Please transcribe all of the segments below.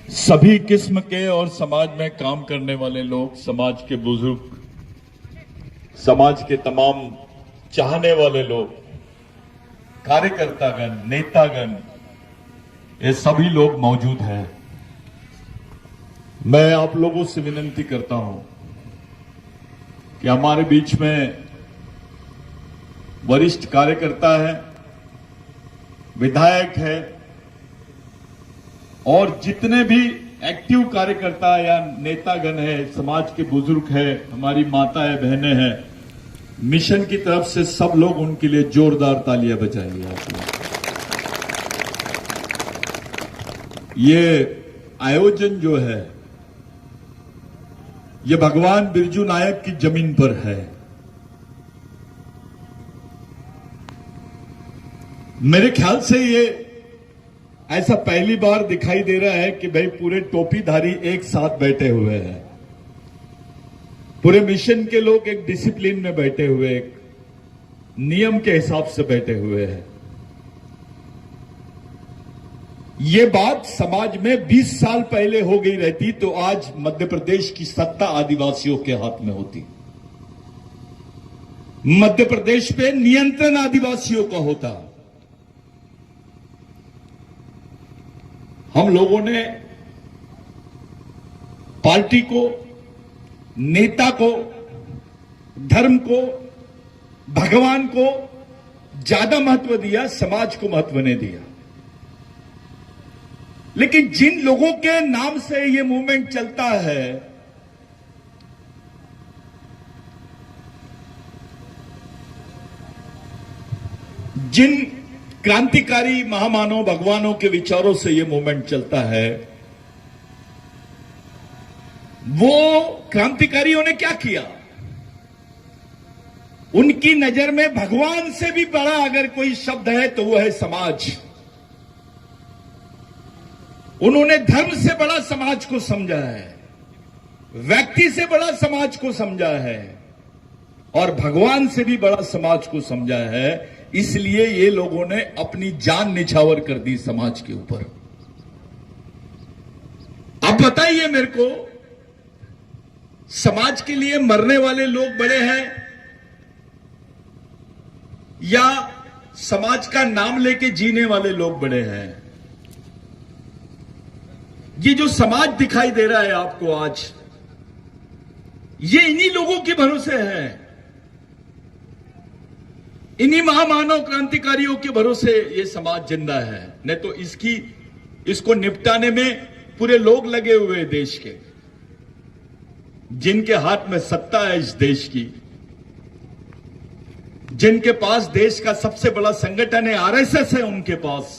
सभी किस्म के और समाज में काम करने वाले लोग, समाज के बुजुर्ग, समाज के तमाम चाहने वाले लोग, कार्यकर्तागण, नेतागण, ये सभी लोग मौजूद हैं। मैं आप लोगों से विनती करता हूं कि हमारे बीच में वरिष्ठ कार्यकर्ता है, विधायक है और जितने भी एक्टिव कार्यकर्ता या नेतागण है, समाज के बुजुर्ग है, हमारी माताएं बहनें हैं, मिशन की तरफ से सब लोग उनके लिए जोरदार तालियां बजाइए आप लोग। ये आयोजन जो है ये भगवान बिरजू नायक की जमीन पर है। मेरे ख्याल से ये ऐसा पहली बार दिखाई दे रहा है कि भाई पूरे टोपीधारी एक साथ बैठे हुए हैं, पूरे मिशन के लोग एक डिसिप्लिन में बैठे हुए, एक नियम के हिसाब से बैठे हुए हैं। ये बात समाज में 20 साल पहले हो गई रहती तो आज मध्य प्रदेश की सत्ता आदिवासियों के हाथ में होती, मध्य प्रदेश पे नियंत्रण आदिवासियों का होता। हम लोगों ने पार्टी को, नेता को, धर्म को, भगवान को ज्यादा महत्व दिया, समाज को महत्व नहीं दिया। लेकिन जिन लोगों के नाम से ये मूवमेंट चलता है, जिन क्रांतिकारी महामानव भगवानों के विचारों से यह मूवमेंट चलता है, वो क्रांतिकारियों ने क्या किया? उनकी नजर में भगवान से भी बड़ा अगर कोई शब्द है तो वो है समाज। उन्होंने धर्म से बड़ा समाज को समझा है, व्यक्ति से बड़ा समाज को समझा है और भगवान से भी बड़ा समाज को समझा है। इसलिए ये लोगों ने अपनी जान निछावर कर दी समाज के ऊपर। अब बताइए मेरे को, समाज के लिए मरने वाले लोग बड़े हैं या समाज का नाम लेके जीने वाले लोग बड़े हैं? ये जो समाज दिखाई दे रहा है आपको आज, ये इन्हीं लोगों के भरोसे है, इन्हीं महामानव क्रांतिकारियों के भरोसे ये समाज जिंदा है। नहीं तो इसको निपटाने में पूरे लोग लगे हुए हैं देश के, जिनके हाथ में सत्ता है इस देश की, जिनके पास देश का सबसे बड़ा संगठन है, आरएसएस है उनके पास।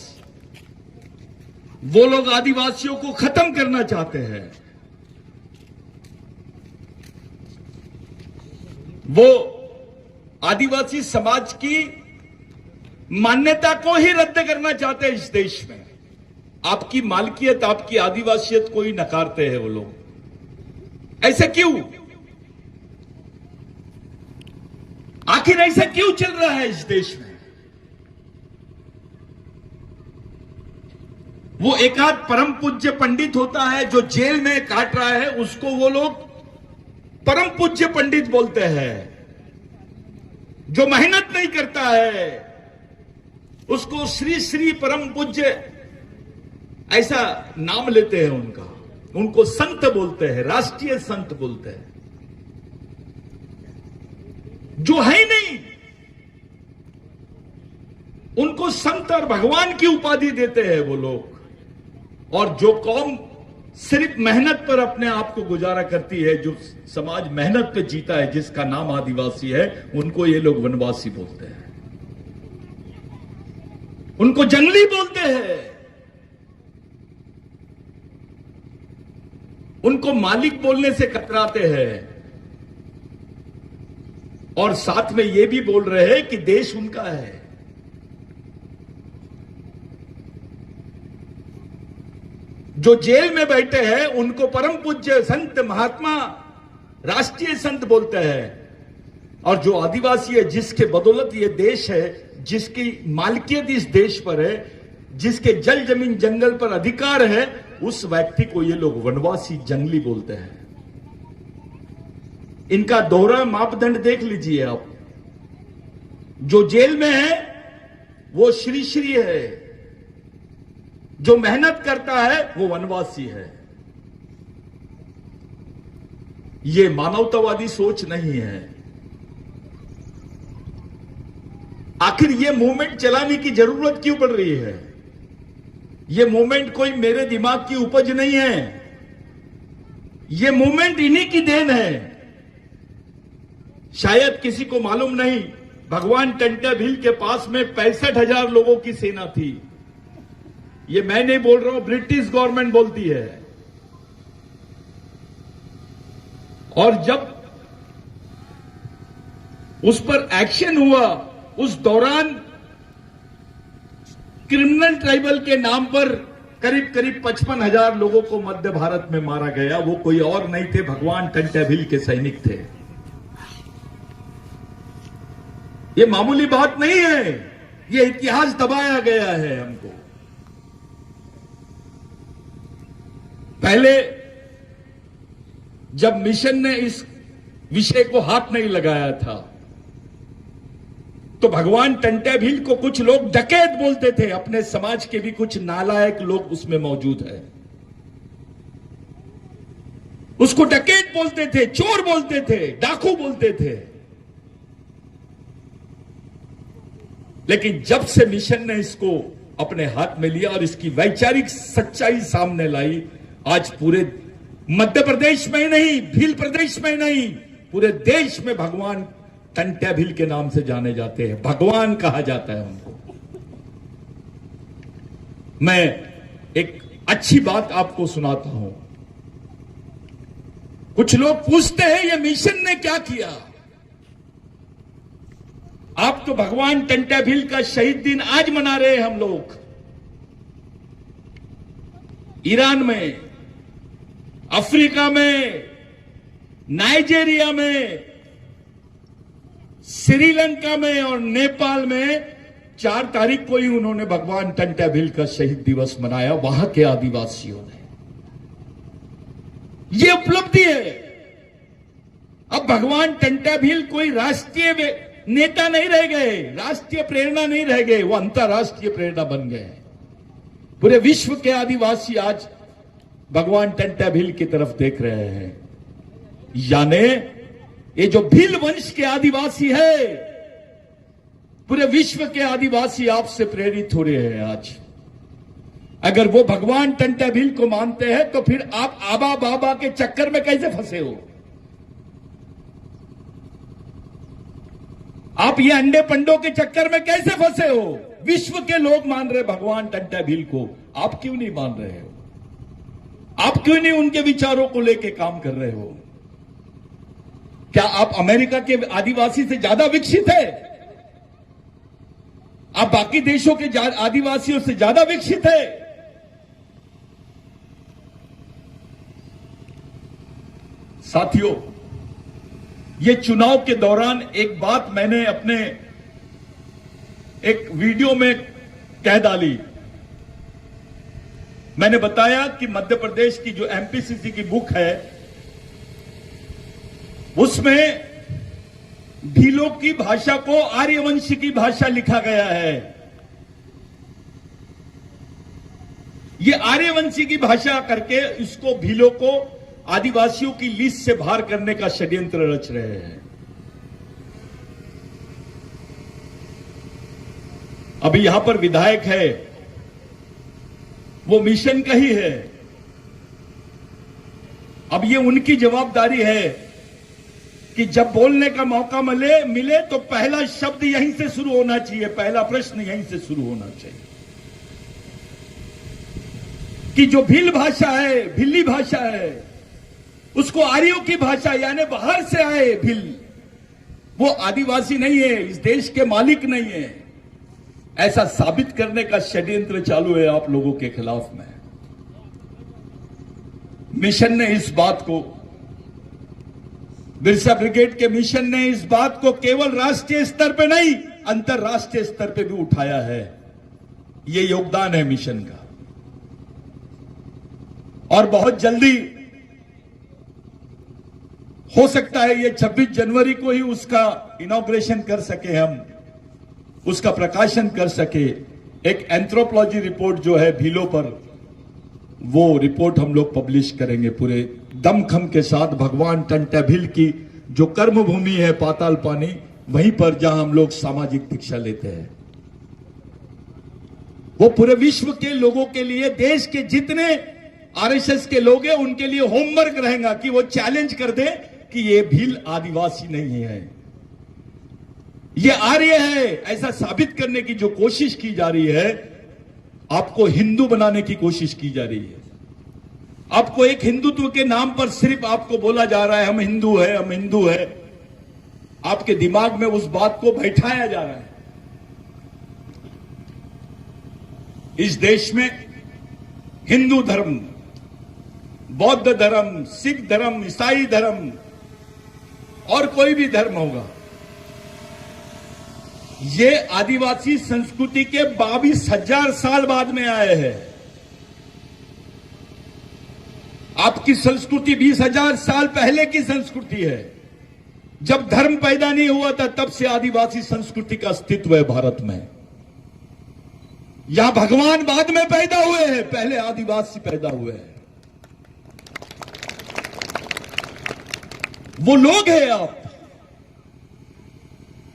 वो लोग आदिवासियों को खत्म करना चाहते हैं, वो आदिवासी समाज की मान्यता को ही रद्द करना चाहते हैं इस देश में। आपकी मालकियत, आपकी आदिवासियत को ही नकारते हैं वो लोग। ऐसा क्यों? आखिर ऐसा क्यों चल रहा है इस देश में? वो एकाध परम पूज्य पंडित होता है जो जेल में काट रहा है, उसको वो लोग परम पूज्य पंडित बोलते हैं। जो मेहनत नहीं करता है उसको श्री श्री परम पूज्य ऐसा नाम लेते हैं उनका, उनको संत बोलते हैं, राष्ट्रीय संत बोलते हैं। जो है नहीं उनको संत और भगवान की उपाधि देते हैं वो लोग। और जो कौम सिर्फ मेहनत पर अपने आप को गुजारा करती है, जो समाज मेहनत पे जीता है, जिसका नाम आदिवासी है, उनको ये लोग वनवासी बोलते हैं, उनको जंगली बोलते हैं, उनको मालिक बोलने से कतराते हैं और साथ में ये भी बोल रहे हैं कि देश उनका है। जो जेल में बैठे हैं उनको परम पूज्य संत, महात्मा, राष्ट्रीय संत बोलते हैं। और जो आदिवासी है, जिसके बदौलत ये देश है, जिसकी मालकियत इस देश पर है, जिसके जल जमीन जंगल पर अधिकार है, उस व्यक्ति को ये लोग वनवासी जंगली बोलते हैं। इनका दोहरा मापदंड देख लीजिए आप। जो जेल में है वो श्री श्री है, जो मेहनत करता है वो वनवासी है। ये मानवतावादी सोच नहीं है। आखिर ये मूवमेंट चलाने की जरूरत क्यों पड़ रही है? ये मूवमेंट कोई मेरे दिमाग की उपज नहीं है। ये मूवमेंट इन्हीं की देन है। शायद किसी को मालूम नहीं, भगवान टंटा भील के पास में 65,000 लोगों की सेना थी। ये मैं नहीं बोल रहा हूं, ब्रिटिश गवर्नमेंट बोलती है। और जब उस पर एक्शन हुआ, उस दौरान क्रिमिनल ट्राइबल के नाम पर करीब 55,000 लोगों को मध्य भारत में मारा गया। वो कोई और नहीं थे, भगवान टंटा भील के सैनिक थे। ये मामूली बात नहीं है, ये इतिहास दबाया गया है हमको। पहले जब मिशन ने इस विषय को हाथ नहीं लगाया था, तो भगवान टंटा भील को कुछ लोग डकैत बोलते थे। अपने समाज के भी कुछ नालायक लोग उसमें मौजूद हैं। उसको डकैत बोलते थे, चोर बोलते थे, डाकू बोलते थे। लेकिन जब से मिशन ने इसको अपने हाथ में लिया और इसकी वैचारिक सच्चाई सामने लाई, आज पूरे मध्य प्रदेश में ही नहीं, भील प्रदेश में ही नहीं, पूरे देश में भगवान टंटा भील के नाम से जाने जाते हैं। भगवान कहा जाता है उनको। मैं एक अच्छी बात आपको सुनाता हूं। कुछ लोग पूछते हैं ये मिशन ने क्या किया? आप तो भगवान टंटा भील का शहीद दिन आज मना रहे हैं हम लोग। ईरान में, अफ्रीका में, नाइजीरिया में, श्रीलंका में और नेपाल में 4 तारीख को ही उन्होंने भगवान टंटा भील का शहीद दिवस मनाया, वहां के आदिवासियों ने। यह उपलब्धि है। अब भगवान टंटा भील कोई राष्ट्रीय नेता नहीं रह गए, राष्ट्रीय प्रेरणा नहीं रह गए, वो अंतरराष्ट्रीय प्रेरणा बन गए। पूरे विश्व के आदिवासी आज भगवान टंटा भील की तरफ देख रहे हैं। यानी ये जो भील वंश के आदिवासी है, पूरे विश्व के आदिवासी आपसे प्रेरित हो रहे हैं आज। अगर वो भगवान टंटा भील को मानते हैं तो फिर आप आबा बाबा के चक्कर में कैसे फंसे हो? आप ये अंडे पंडों के चक्कर में कैसे फंसे हो? विश्व के लोग मान रहे भगवान टंटा भील को, आप क्यों नहीं मान रहे हो? आप क्यों नहीं उनके विचारों को लेके काम कर रहे हो? क्या आप अमेरिका के आदिवासी से ज्यादा विकसित है? आप बाकी देशों के आदिवासियों से ज्यादा विकसित है? साथियों, ये चुनाव के दौरान एक बात मैंने अपने एक वीडियो में कह डाली। मैंने बताया कि मध्य प्रदेश की जो एमपीसीसी की बुक है, उसमें भीलों की भाषा को आर्यवंश की भाषा लिखा गया है। ये आर्यवंशी की भाषा करके इसको भीलों को आदिवासियों की लिस्ट से बाहर करने का षड्यंत्र रच रहे हैं। अभी यहां पर विधायक है, वो मिशन का ही है। अब ये उनकी जवाबदारी है कि जब बोलने का मौका मिले तो पहला शब्द यहीं से शुरू होना चाहिए, पहला प्रश्न यहीं से शुरू होना चाहिए कि जो भील भाषा है, भिल्ली भाषा है, उसको आर्यों की भाषा यानी बाहर से आए भील, वो आदिवासी नहीं है, इस देश के मालिक नहीं है, ऐसा साबित करने का षड्यंत्र चालू है आप लोगों के खिलाफ में। मिशन ने इस बात को, बिरसा ब्रिगेड के मिशन ने इस बात को केवल राष्ट्रीय स्तर पे नहीं, अंतरराष्ट्रीय स्तर पे भी उठाया है। ये योगदान है मिशन का। और बहुत जल्दी हो सकता है ये 26 जनवरी को ही उसका इनॉग्रेशन कर सके, हम उसका प्रकाशन कर सके। एक एंथ्रोपोलॉजी रिपोर्ट जो है भीलों पर, वो रिपोर्ट हम लोग पब्लिश करेंगे पूरे दमखम के साथ। भगवान टंटाभिल की जो कर्म भूमि है पाताल पानी, वहीं पर जहां हम लोग सामाजिक दीक्षा लेते हैं, वो पूरे विश्व के लोगों के लिए, देश के जितने आरएसएस के लोग हैं उनके लिए होमवर्क रहेगा कि वो चैलेंज कर दे कि ये भील आदिवासी नहीं है, ये आर्य है। ऐसा साबित करने की जो कोशिश की जा रही है, आपको हिंदू बनाने की कोशिश की जा रही है। आपको एक हिंदुत्व के नाम पर सिर्फ आपको बोला जा रहा है हम हिंदू है, हम हिंदू है। आपके दिमाग में उस बात को बैठाया जा रहा है। इस देश में हिंदू धर्म, बौद्ध धर्म, सिख धर्म, ईसाई धर्म और कोई भी धर्म होगा, ये आदिवासी संस्कृति के 22,000 साल बाद में आए हैं। आपकी संस्कृति 20,000 साल पहले की संस्कृति है। जब धर्म पैदा नहीं हुआ था तब से आदिवासी संस्कृति का अस्तित्व है भारत में। यहां भगवान बाद में पैदा हुए हैं, पहले आदिवासी पैदा हुए हैं। वो लोग हैं आप।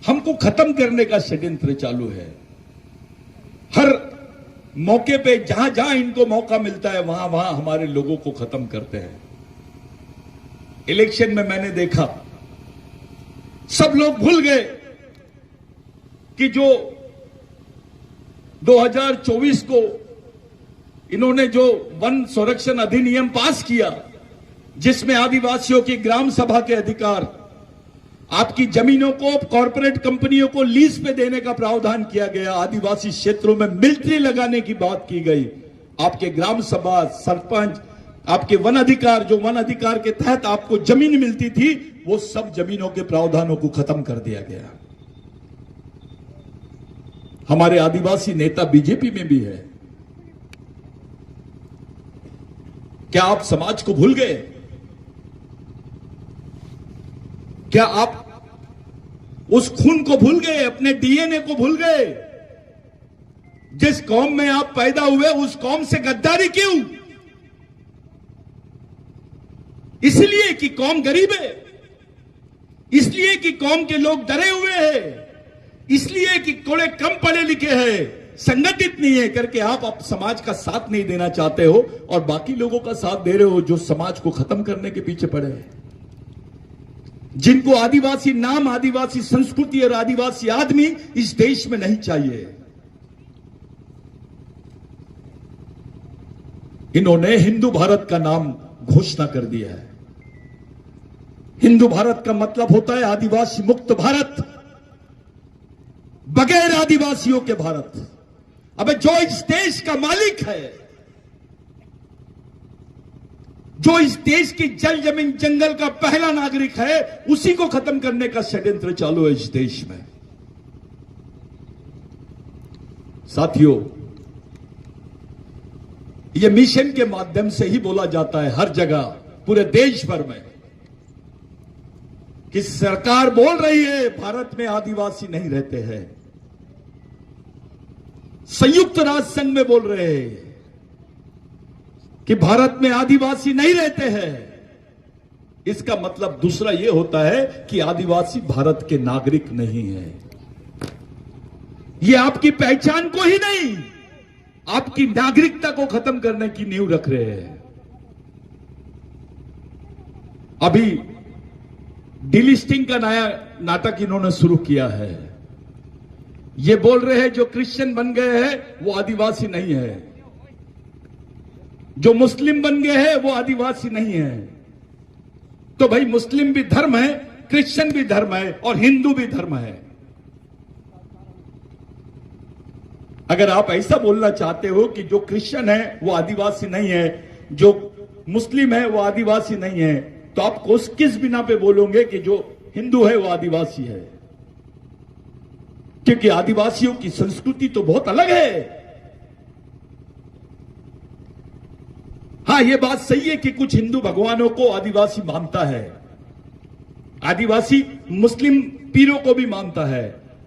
हमको खत्म करने का षड्यंत्र चालू है। हर मौके पे जहां जहां इनको मौका मिलता है वहां वहां हमारे लोगों को खत्म करते हैं। इलेक्शन में मैंने देखा सब लोग भूल गए कि जो 2024 को इन्होंने जो वन संरक्षण अधिनियम पास किया, जिसमें आदिवासियों की ग्राम सभा के अधिकार, आपकी जमीनों को कॉरपोरेट कंपनियों को लीज पे देने का प्रावधान किया गया, आदिवासी क्षेत्रों में मिलिट्री लगाने की बात की गई, आपके ग्राम सभा, सरपंच, आपके वन अधिकार, जो वन अधिकार के तहत आपको जमीन मिलती थी, वो सब जमीनों के प्रावधानों को खत्म कर दिया गया। हमारे आदिवासी नेता बीजेपी में भी है। क्या आप समाज को भूल गए? क्या आप उस खून को भूल गए, अपने डीएनए को भूल गए? जिस कौम में आप पैदा हुए उस कौम से गद्दारी क्यों? इसलिए कि कौम गरीब है, इसलिए कि कौम के लोग डरे हुए हैं, इसलिए कि थोड़े कम पढ़े लिखे हैं, संगठित नहीं है करके आप समाज का साथ नहीं देना चाहते हो और बाकी लोगों का साथ दे रहे हो जो समाज को खत्म करने के पीछे पड़े हैं, जिनको आदिवासी नाम, आदिवासी संस्कृति और आदिवासी आदमी इस देश में नहीं चाहिए। इन्होंने हिंदू भारत का नाम घोषणा कर दिया है। हिंदू भारत का मतलब होता है आदिवासी मुक्त भारत, बगैर आदिवासियों के भारत। अबे जो इस देश का मालिक है, जो इस देश की जल जमीन जंगल का पहला नागरिक है, उसी को खत्म करने का षड्यंत्र चालू है इस देश में। साथियों, यह मिशन के माध्यम से ही बोला जाता है हर जगह, पूरे देश भर में, कि सरकार बोल रही है भारत में आदिवासी नहीं रहते हैं। संयुक्त राष्ट्र संघ में बोल रहे हैं कि भारत में आदिवासी नहीं रहते हैं। इसका मतलब दूसरा यह होता है कि आदिवासी भारत के नागरिक नहीं है। यह आपकी पहचान को ही नहीं, आपकी नागरिकता को खत्म करने की नींव रख रहे हैं। अभी डिलिस्टिंग का नया नाटक इन्होंने शुरू किया है। ये बोल रहे हैं जो क्रिश्चियन बन गए हैं वो आदिवासी नहीं है, जो मुस्लिम बन गए हैं वो आदिवासी नहीं है। तो भाई मुस्लिम भी धर्म है, क्रिश्चियन भी धर्म है और हिंदू भी धर्म है। अगर आप ऐसा बोलना चाहते हो कि जो क्रिश्चियन है वो आदिवासी नहीं है, जो मुस्लिम है वो आदिवासी नहीं है, तो आप किस बिना पे बोलोगे कि जो हिंदू है वो आदिवासी है? क्योंकि आदिवासियों की संस्कृति तो बहुत अलग है। हां, यह बात सही है कि कुछ हिंदू भगवानों को आदिवासी मानता है, आदिवासी मुस्लिम पीरों को भी मानता है,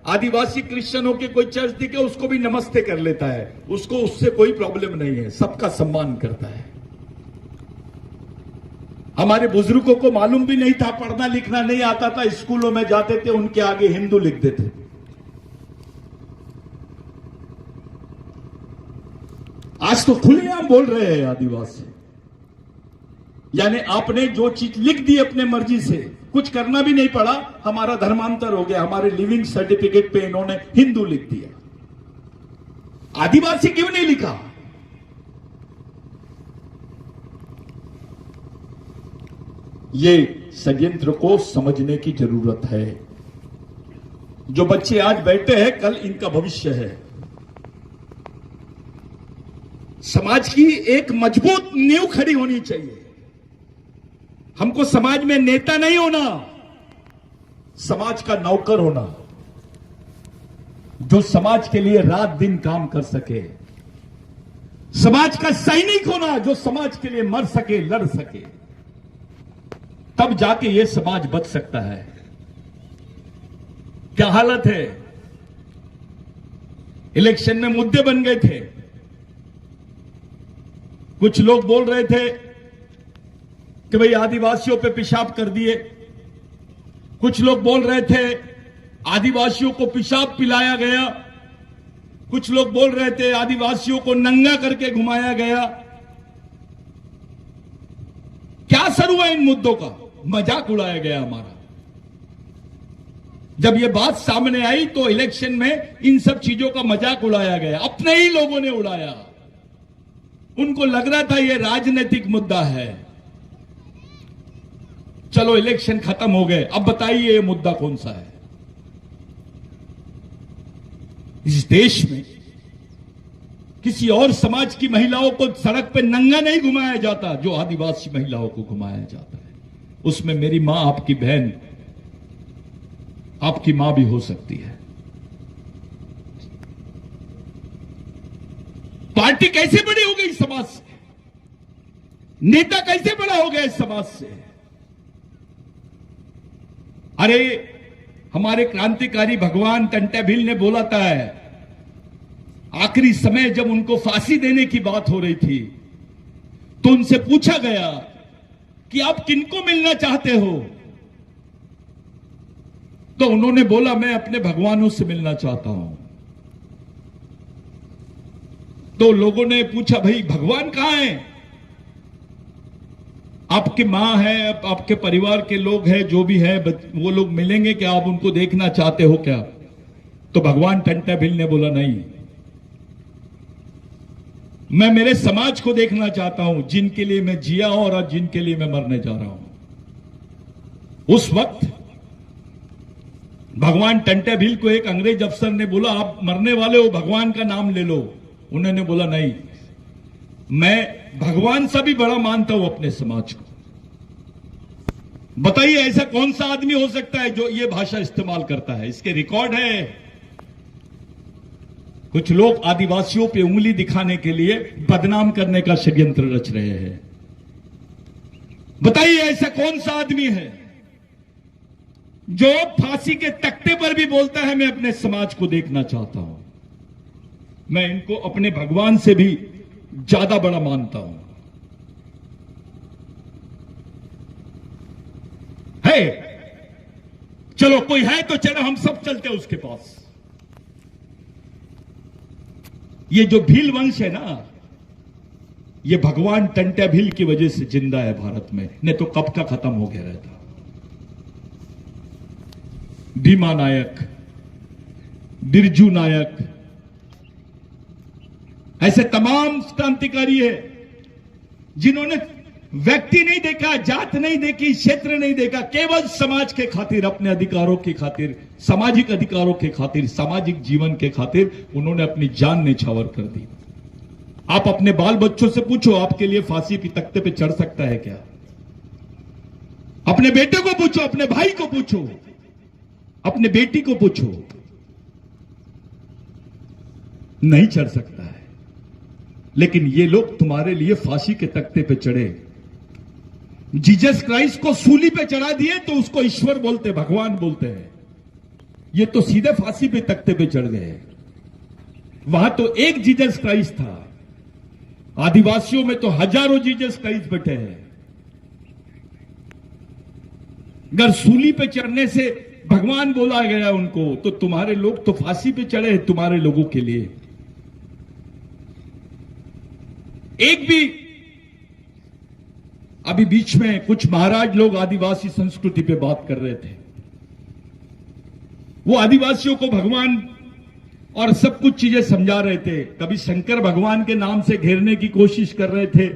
आदिवासी क्रिश्चियनों के कोई चर्च दिखे उसको भी नमस्ते कर लेता है, उसको उससे कोई प्रॉब्लम नहीं है, सबका सम्मान करता है। हमारे बुजुर्गों को मालूम भी नहीं था, पढ़ना लिखना नहीं आता था, स्कूलों में जाते थे, उनके आगे हिंदू लिख देते। आज तो खुलेआम बोल रहे हैं आदिवासी, यानी आपने जो चीज लिख दी अपने मर्जी से, कुछ करना भी नहीं पड़ा, हमारा धर्मांतर हो गया, हमारे लिविंग सर्टिफिकेट पे इन्होंने हिंदू लिख दिया। आदिवासी क्यों नहीं लिखा? ये षड्यंत्र को समझने की जरूरत है। जो बच्चे आज बैठे हैं, कल इनका भविष्य है। समाज की एक मजबूत नींव खड़ी होनी चाहिए। हमको समाज में नेता नहीं होना, समाज का नौकर होना, जो समाज के लिए रात दिन काम कर सके, समाज का सैनिक होना, जो समाज के लिए मर सके, लड़ सके, तब जाके ये समाज बच सकता है। क्या हालत है? इलेक्शन में मुद्दे बन गए थे, कुछ लोग बोल रहे थे कि भाई आदिवासियों पे पेशाब कर दिए, कुछ लोग बोल रहे थे आदिवासियों को पेशाब पिलाया गया, कुछ लोग बोल रहे थे आदिवासियों को नंगा करके घुमाया गया। क्या असर हुआ इन मुद्दों का? मजाक उड़ाया गया हमारा। जब यह बात सामने आई तो इलेक्शन में इन सब चीजों का मजाक उड़ाया गया, अपने ही लोगों ने उड़ाया। उनको लग रहा था यह राजनीतिक मुद्दा है। चलो इलेक्शन खत्म हो गए, अब बताइए ये मुद्दा कौन सा है? इस देश में किसी और समाज की महिलाओं को सड़क पे नंगा नहीं घुमाया जाता जो आदिवासी महिलाओं को घुमाया जाता है। उसमें मेरी मां, आपकी बहन, आपकी मां भी हो सकती है। पार्टी कैसे बड़ी हो गई समाज से? नेता कैसे बड़ा हो गया इस समाज से? अरे हमारे क्रांतिकारी भगवान टंटा भील ने बोला था, आखिरी समय जब उनको फांसी देने की बात हो रही थी तो उनसे पूछा गया कि आप किनको मिलना चाहते हो? तो उन्होंने बोला मैं अपने भगवानों से मिलना चाहता हूं। तो लोगों ने पूछा भाई भगवान कहां हैं? आपकी मां है, आपके परिवार के लोग हैं, जो भी है वो लोग मिलेंगे क्या? आप उनको देखना चाहते हो क्या? तो भगवान टंटा भील ने बोला नहीं, मैं मेरे समाज को देखना चाहता हूं, जिनके लिए मैं जिया हूं और जिनके लिए मैं मरने जा रहा हूं। उस वक्त भगवान टंटा भील को एक अंग्रेज अफसर ने बोला आप मरने वाले हो, भगवान का नाम ले लो। उन्होंने बोला नहीं, मैं भगवान से भी बड़ा मानता हूं अपने समाज को। बताइए ऐसा कौन सा आदमी हो सकता है जो ये भाषा इस्तेमाल करता है? इसके रिकॉर्ड है। कुछ लोग आदिवासियों पे उंगली दिखाने के लिए बदनाम करने का षड्यंत्र रच रहे हैं। बताइए ऐसा कौन सा आदमी है जो फांसी के तख्ते पर भी बोलता है मैं अपने समाज को देखना चाहता हूं, मैं इनको अपने भगवान से भी ज्यादा बड़ा मानता हूं। है चलो कोई है तो चलो हम सब चलते उसके पास। ये जो भील वंश है ना, ये भगवान टंटा भील की वजह से जिंदा है भारत में, नहीं तो कब का खत्म हो गया रहता। भीमा नायक, बिरजू नायक, ऐसे तमाम क्रांतिकारी है जिन्होंने व्यक्ति नहीं देखा, जात नहीं देखी, क्षेत्र नहीं देखा, केवल समाज के खातिर, अपने अधिकारों की खातिर, सामाजिक अधिकारों के खातिर, सामाजिक जीवन के खातिर उन्होंने अपनी जान न्यौछावर कर दी। आप अपने बाल बच्चों से पूछो आपके लिए फांसी के तख्ते पे चढ़ सकता है क्या? अपने बेटे को पूछो, अपने भाई को पूछो, अपने बेटी को पूछो, नहीं चढ़ सकता है। लेकिन ये लोग तुम्हारे लिए फांसी के तख्ते पे चढ़े। जीसस क्राइस्ट को सूली पे चढ़ा दिए तो उसको ईश्वर बोलते, भगवान बोलते हैं। ये तो सीधे फांसी पे तख्ते पे चढ़ गए। वहां तो एक जीसस क्राइस्ट था, आदिवासियों में तो हजारों जीसस क्राइस्ट बैठे हैं। अगर सूली पे चढ़ने से भगवान बोला गया उनको, तो तुम्हारे लोग तो फांसी पे चढ़े हैं तुम्हारे लोगों के लिए। एक भी अभी बीच में कुछ महाराज लोग आदिवासी संस्कृति पे बात कर रहे थे। वो आदिवासियों को भगवान और सब कुछ चीजें समझा रहे थे। कभी शंकर भगवान के नाम से घेरने की कोशिश कर रहे थे,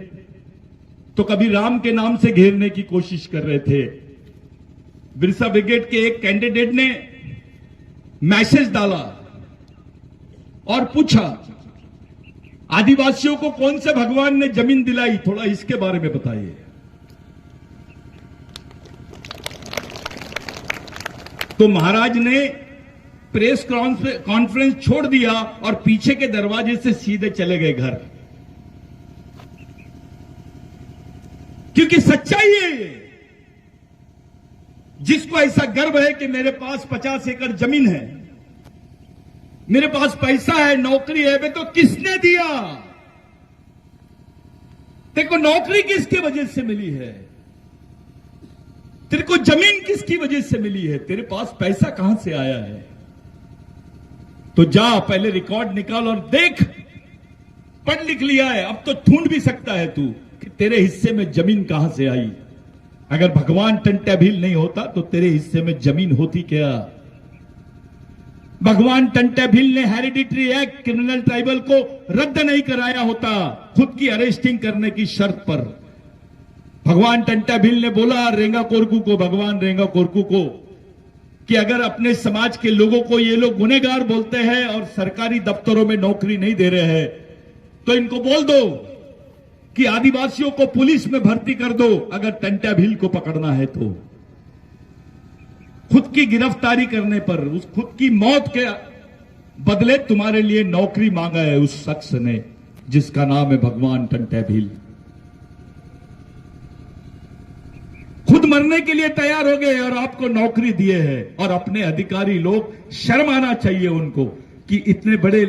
तो कभी राम के नाम से घेरने की कोशिश कर रहे थे। बिरसा ब्रिगेड के एक कैंडिडेट ने मैसेज डाला और पूछा, आदिवासियों को कौन से भगवान ने जमीन दिलाई, थोड़ा इसके बारे में बताइए। तो महाराज ने प्रेस कॉन्फ्रेंस छोड़ दिया और पीछे के दरवाजे से सीधे चले गए घर, क्योंकि सच्चाई है। जिसको ऐसा गर्व है कि मेरे पास 50 एकड़ जमीन है, मेरे पास पैसा है, नौकरी है, तो किसने दिया? तेरे को नौकरी किसकी वजह से मिली है? तेरे को जमीन किसकी वजह से मिली है? तेरे पास पैसा कहां से आया है? तो जा पहले रिकॉर्ड निकाल और देख। पढ़ लिख लिया है, अब तो ढूंढ भी सकता है तू कि तेरे हिस्से में जमीन कहां से आई। अगर भगवान टंट्या भील नहीं होता तो तेरे हिस्से में जमीन होती क्या? भगवान टंट्या भील ने हेरिडिटरी एक्ट क्रिमिनल ट्राइबल को रद्द नहीं कराया होता खुद की अरेस्टिंग करने की शर्त पर। भगवान टंट्या भील ने बोला रेंगा कोरकू को, भगवान रेंगा कोरकू को, कि अगर अपने समाज के लोगों को ये लोग गुनहगार बोलते हैं और सरकारी दफ्तरों में नौकरी नहीं दे रहे हैं, तो इनको बोल दो कि आदिवासियों को पुलिस में भर्ती कर दो अगर टंट्या भील को पकड़ना है तो। खुद की गिरफ्तारी करने पर, उस खुद की मौत के बदले तुम्हारे लिए नौकरी मांगा है उस शख्स ने जिसका नाम है भगवान टंट्या भील। खुद मरने के लिए तैयार हो गए और आपको नौकरी दिए हैं। और अपने अधिकारी लोग, शर्म आना चाहिए उनको कि इतने बड़े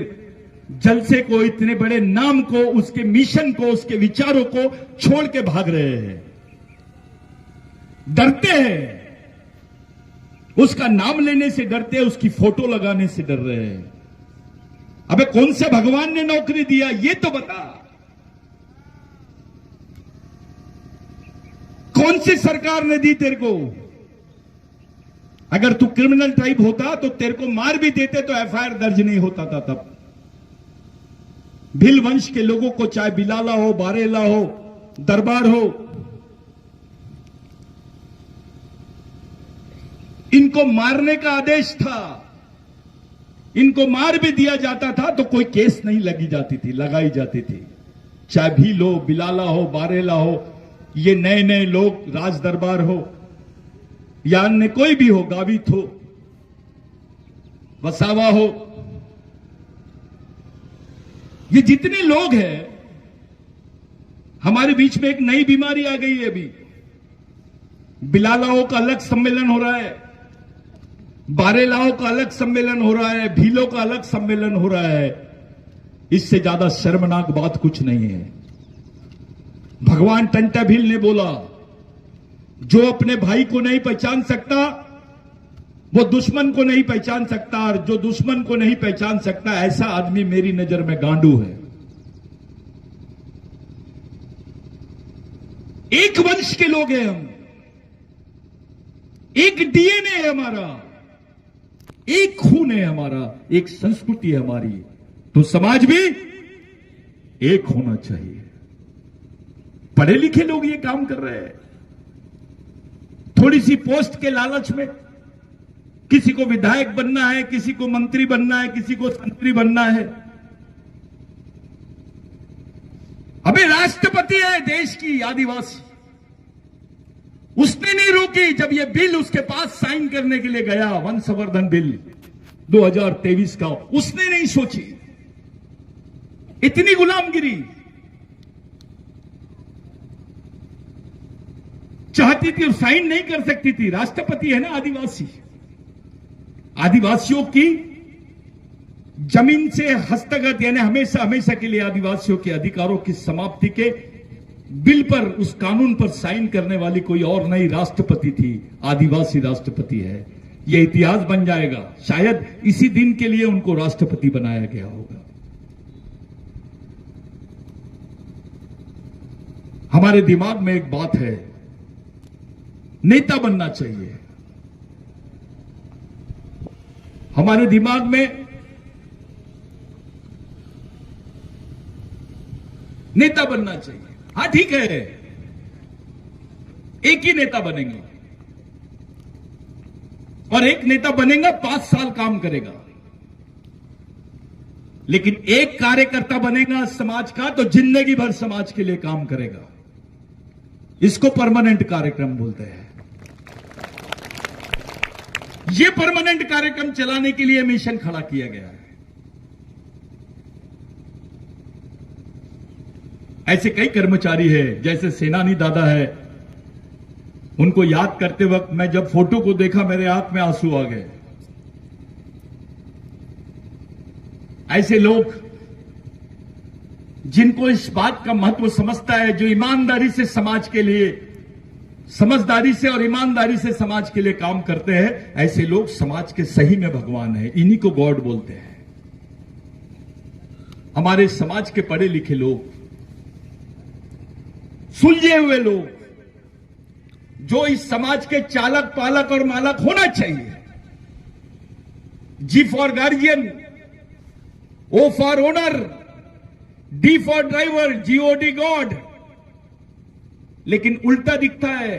जलसे को, इतने बड़े नाम को, उसके मिशन को, उसके विचारों को छोड़ के भाग रहे हैं। डरते हैं, उसका नाम लेने से डरते हैं, उसकी फोटो लगाने से डर रहे हैं। अबे कौन से भगवान ने नौकरी दिया ये तो बता। कौन सी सरकार ने दी तेरे को? अगर तू क्रिमिनल टाइप होता तो तेरे को मार भी देते तो एफआईआर दर्ज नहीं होता था तब। भील वंश के लोगों को, चाहे बिलाला हो, बारेला हो, दरबार हो, इनको मारने का आदेश था। इनको मार भी दिया जाता था तो कोई केस नहीं लगाई जाती थी। चाहे भील हो, बिलाला हो, बारेला हो, ये नए नए लोग, राज दरबार हो या अन्य कोई भी हो, गावित हो, वसावा हो, ये जितने लोग हैं, हमारे बीच में एक नई बीमारी आ गई है। अभी बिलालाओं का अलग सम्मेलन हो रहा है, बारेलाओं का अलग सम्मेलन हो रहा है, भीलों का अलग सम्मेलन हो रहा है। इससे ज्यादा शर्मनाक बात कुछ नहीं है। भगवान टंट्या भील ने बोला, जो अपने भाई को नहीं पहचान सकता वो दुश्मन को नहीं पहचान सकता, और जो दुश्मन को नहीं पहचान सकता ऐसा आदमी मेरी नजर में गांडू है। एक वंश के लोग हैं हम, एक डीएनए है हमारा, एक खून है हमारा, एक संस्कृति है हमारी, तो समाज भी एक होना चाहिए। पढ़े लिखे लोग ये काम कर रहे हैं। थोड़ी सी पोस्ट के लालच में किसी को विधायक बनना है, किसी को मंत्री बनना है, किसी को मंत्री बनना है। अबे राष्ट्रपति है देश की आदिवासी, उसने नहीं रोकी जब ये बिल उसके पास साइन करने के लिए गया, वन संवर्धन बिल 2023 का, उसने नहीं सोची। इतनी गुलामगिरी चाहती थी, साइन नहीं कर सकती थी। राष्ट्रपति है ना आदिवासी, आदिवासियों की जमीन से हस्तगत, यानी हमेशा हमेशा के लिए आदिवासियों के अधिकारों की समाप्ति के बिल पर, उस कानून पर साइन करने वाली कोई और नई राष्ट्रपति थी। आदिवासी राष्ट्रपति है। यह इतिहास बन जाएगा। शायद इसी दिन के लिए उनको राष्ट्रपति बनाया गया होगा। हमारे दिमाग में एक बात है, नेता बनना चाहिए। हमारे दिमाग में नेता बनना चाहिए। हां ठीक है, एक ही नेता बनेगा और एक नेता बनेगा 5 साल काम करेगा, लेकिन एक कार्यकर्ता बनेगा समाज का तो जिंदगी भर समाज के लिए काम करेगा। इसको परमानेंट कार्यक्रम बोलते हैं। यह परमानेंट कार्यक्रम चलाने के लिए मिशन खड़ा किया गया है। ऐसे कई कर्मचारी हैं, जैसे सेनानी दादा है, उनको याद करते वक्त मैं जब फोटो को देखा मेरे आंख में आंसू आ गए। ऐसे लोग जिनको इस बात का महत्व समझता है, जो ईमानदारी से समाज के लिए, समझदारी से और ईमानदारी से समाज के लिए काम करते हैं, ऐसे लोग समाज के सही में भगवान है। इन्हीं को गॉड बोलते हैं। हमारे समाज के पढ़े लिखे लोग, सुलझे हुए लोग, जो इस समाज के चालक, पालक और मालक होना चाहिए। G for guardian, O for owner, D for driver, G O D god. लेकिन उल्टा दिखता है,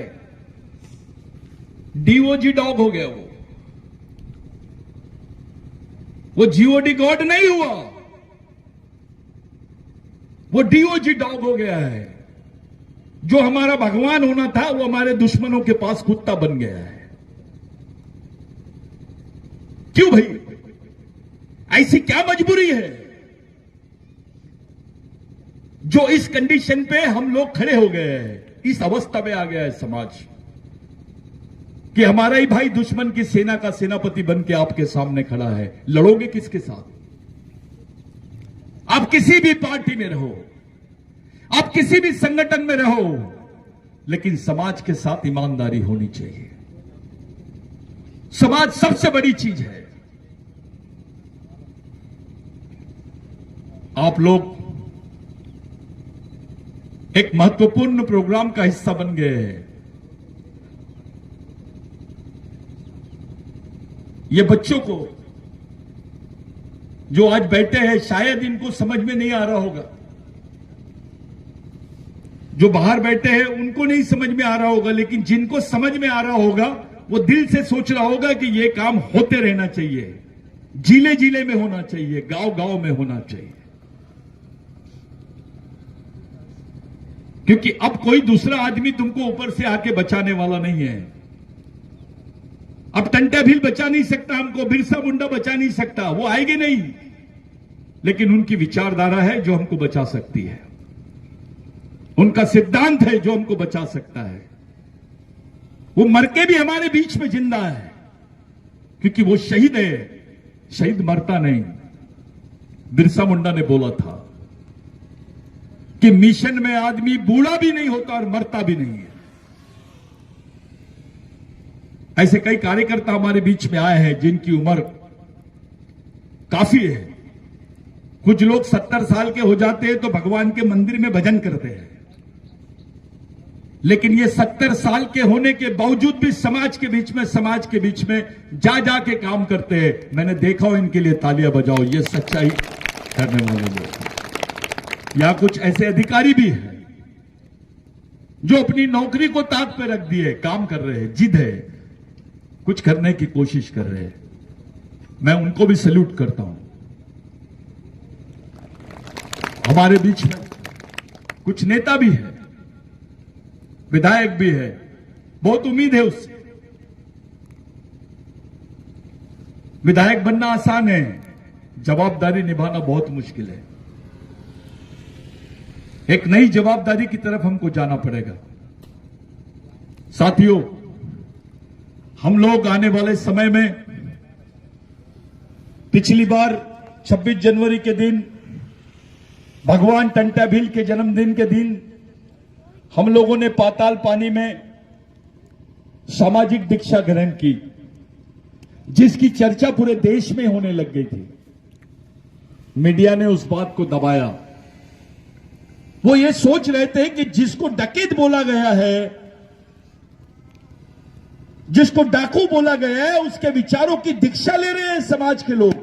डीओजी डॉग हो गया। वो जीओडी गॉड नहीं हुआ, वो डीओजी डॉग हो गया है। जो हमारा भगवान होना था वो हमारे दुश्मनों के पास कुत्ता बन गया है। क्यों भाई, ऐसी क्या मजबूरी है जो इस कंडीशन पे हम लोग खड़े हो गए हैं? इस अवस्था में आ गया है समाज कि हमारा ही भाई दुश्मन की सेना का सेनापति बन के आपके सामने खड़ा है। लड़ोगे किसके साथ? आप किसी भी पार्टी में रहो, आप किसी भी संगठन में रहो, लेकिन समाज के साथ ईमानदारी होनी चाहिए। समाज सबसे बड़ी चीज है। आप लोग एक महत्वपूर्ण प्रोग्राम का हिस्सा बन गए हैं। ये बच्चों को जो आज बैठे हैं, शायद इनको समझ में नहीं आ रहा होगा। जो बाहर बैठे हैं उनको नहीं समझ में आ रहा होगा, लेकिन जिनको समझ में आ रहा होगा वो दिल से सोच रहा होगा कि ये काम होते रहना चाहिए, जिले जिले में होना चाहिए, गांव गांव में होना चाहिए। क्योंकि अब कोई दूसरा आदमी तुमको ऊपर से आके बचाने वाला नहीं है। अब टंटा भील बचा नहीं सकता हमको, बिरसा मुंडा बचा नहीं सकता, वो आएंगे नहीं। लेकिन उनकी विचारधारा है जो हमको बचा सकती है, उनका सिद्धांत है जो हमको बचा सकता है। वो मर के भी हमारे बीच में जिंदा है, क्योंकि वो शहीद है। शहीद मरता नहीं। बिरसा मुंडा ने बोला था कि मिशन में आदमी बूढ़ा भी नहीं होता और मरता भी नहीं है। ऐसे कई कार्यकर्ता हमारे बीच में आए हैं जिनकी उम्र काफी है। कुछ लोग 70 साल के हो जाते हैं तो भगवान के मंदिर में भजन करते हैं, लेकिन ये 70 साल के होने के बावजूद भी समाज के बीच में जा जाके काम करते हैं। मैंने देखा हो, इनके लिए तालियां बजाओ। ये सच्चाई करने वाले लोग। यहां कुछ ऐसे अधिकारी भी हैं जो अपनी नौकरी को ताक पे रख दिए, काम कर रहे हैं, जिद है, कुछ करने की कोशिश कर रहे हैं। मैं उनको भी सैल्यूट करता हूं। हमारे बीच में कुछ नेता भी है, विधायक भी है, बहुत उम्मीद है उससे। विधायक बनना आसान है, जवाबदारी निभाना बहुत मुश्किल है। एक नई जवाबदारी की तरफ हमको जाना पड़ेगा। साथियों, हम लोग आने वाले समय में पिछली बार 26 जनवरी के दिन, भगवान टंटा भील के जन्मदिन के दिन, हम लोगों ने पाताल पानी में सामाजिक दीक्षा ग्रहण की, जिसकी चर्चा पूरे देश में होने लग गई थी। मीडिया ने उस बात को दबाया। वो ये सोच रहे थे कि जिसको डकैत बोला गया है, जिसको डाकू बोला गया है, उसके विचारों की दीक्षा ले रहे हैं समाज के लोग।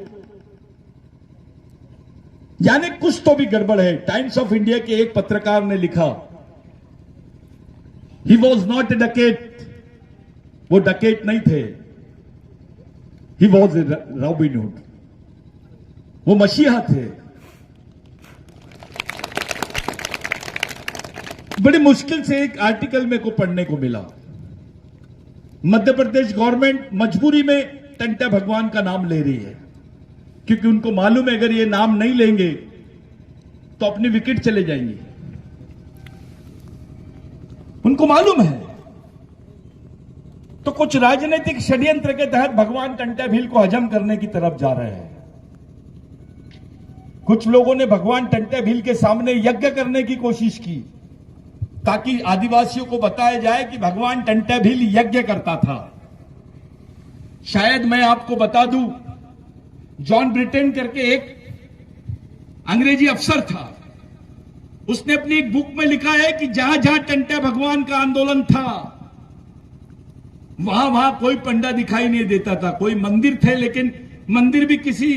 यानी कुछ तो भी गड़बड़ है। टाइम्स ऑफ इंडिया के एक पत्रकार ने लिखा, ही वॉज नॉट ए डकैत, वो डकैत नहीं थे, he was a robin hood, वो मसीहा थे। बड़ी मुश्किल से एक आर्टिकल मेरे को पढ़ने को मिला। मध्य प्रदेश गवर्नमेंट मजबूरी में टंटा भगवान का नाम ले रही है, क्योंकि उनको मालूम है अगर ये नाम नहीं लेंगे तो अपनी विकेट चले जाएंगे। उनको मालूम है। तो कुछ राजनीतिक षड्यंत्र के तहत भगवान टंटा भील को हजम करने की तरफ जा रहे हैं। कुछ लोगों ने भगवान टंटा भील के सामने यज्ञ करने की कोशिश की, ताकि आदिवासियों को बताया जाए कि भगवान टंटा भील यज्ञ करता था। शायद मैं आपको बता दूं, जॉन ब्रिटेन करके एक अंग्रेजी अफसर था, उसने अपनी एक बुक में लिखा है कि जहां जहां टंटा भगवान का आंदोलन था, वहां वहां कोई पंडा दिखाई नहीं देता था। कोई मंदिर थे, लेकिन मंदिर भी किसी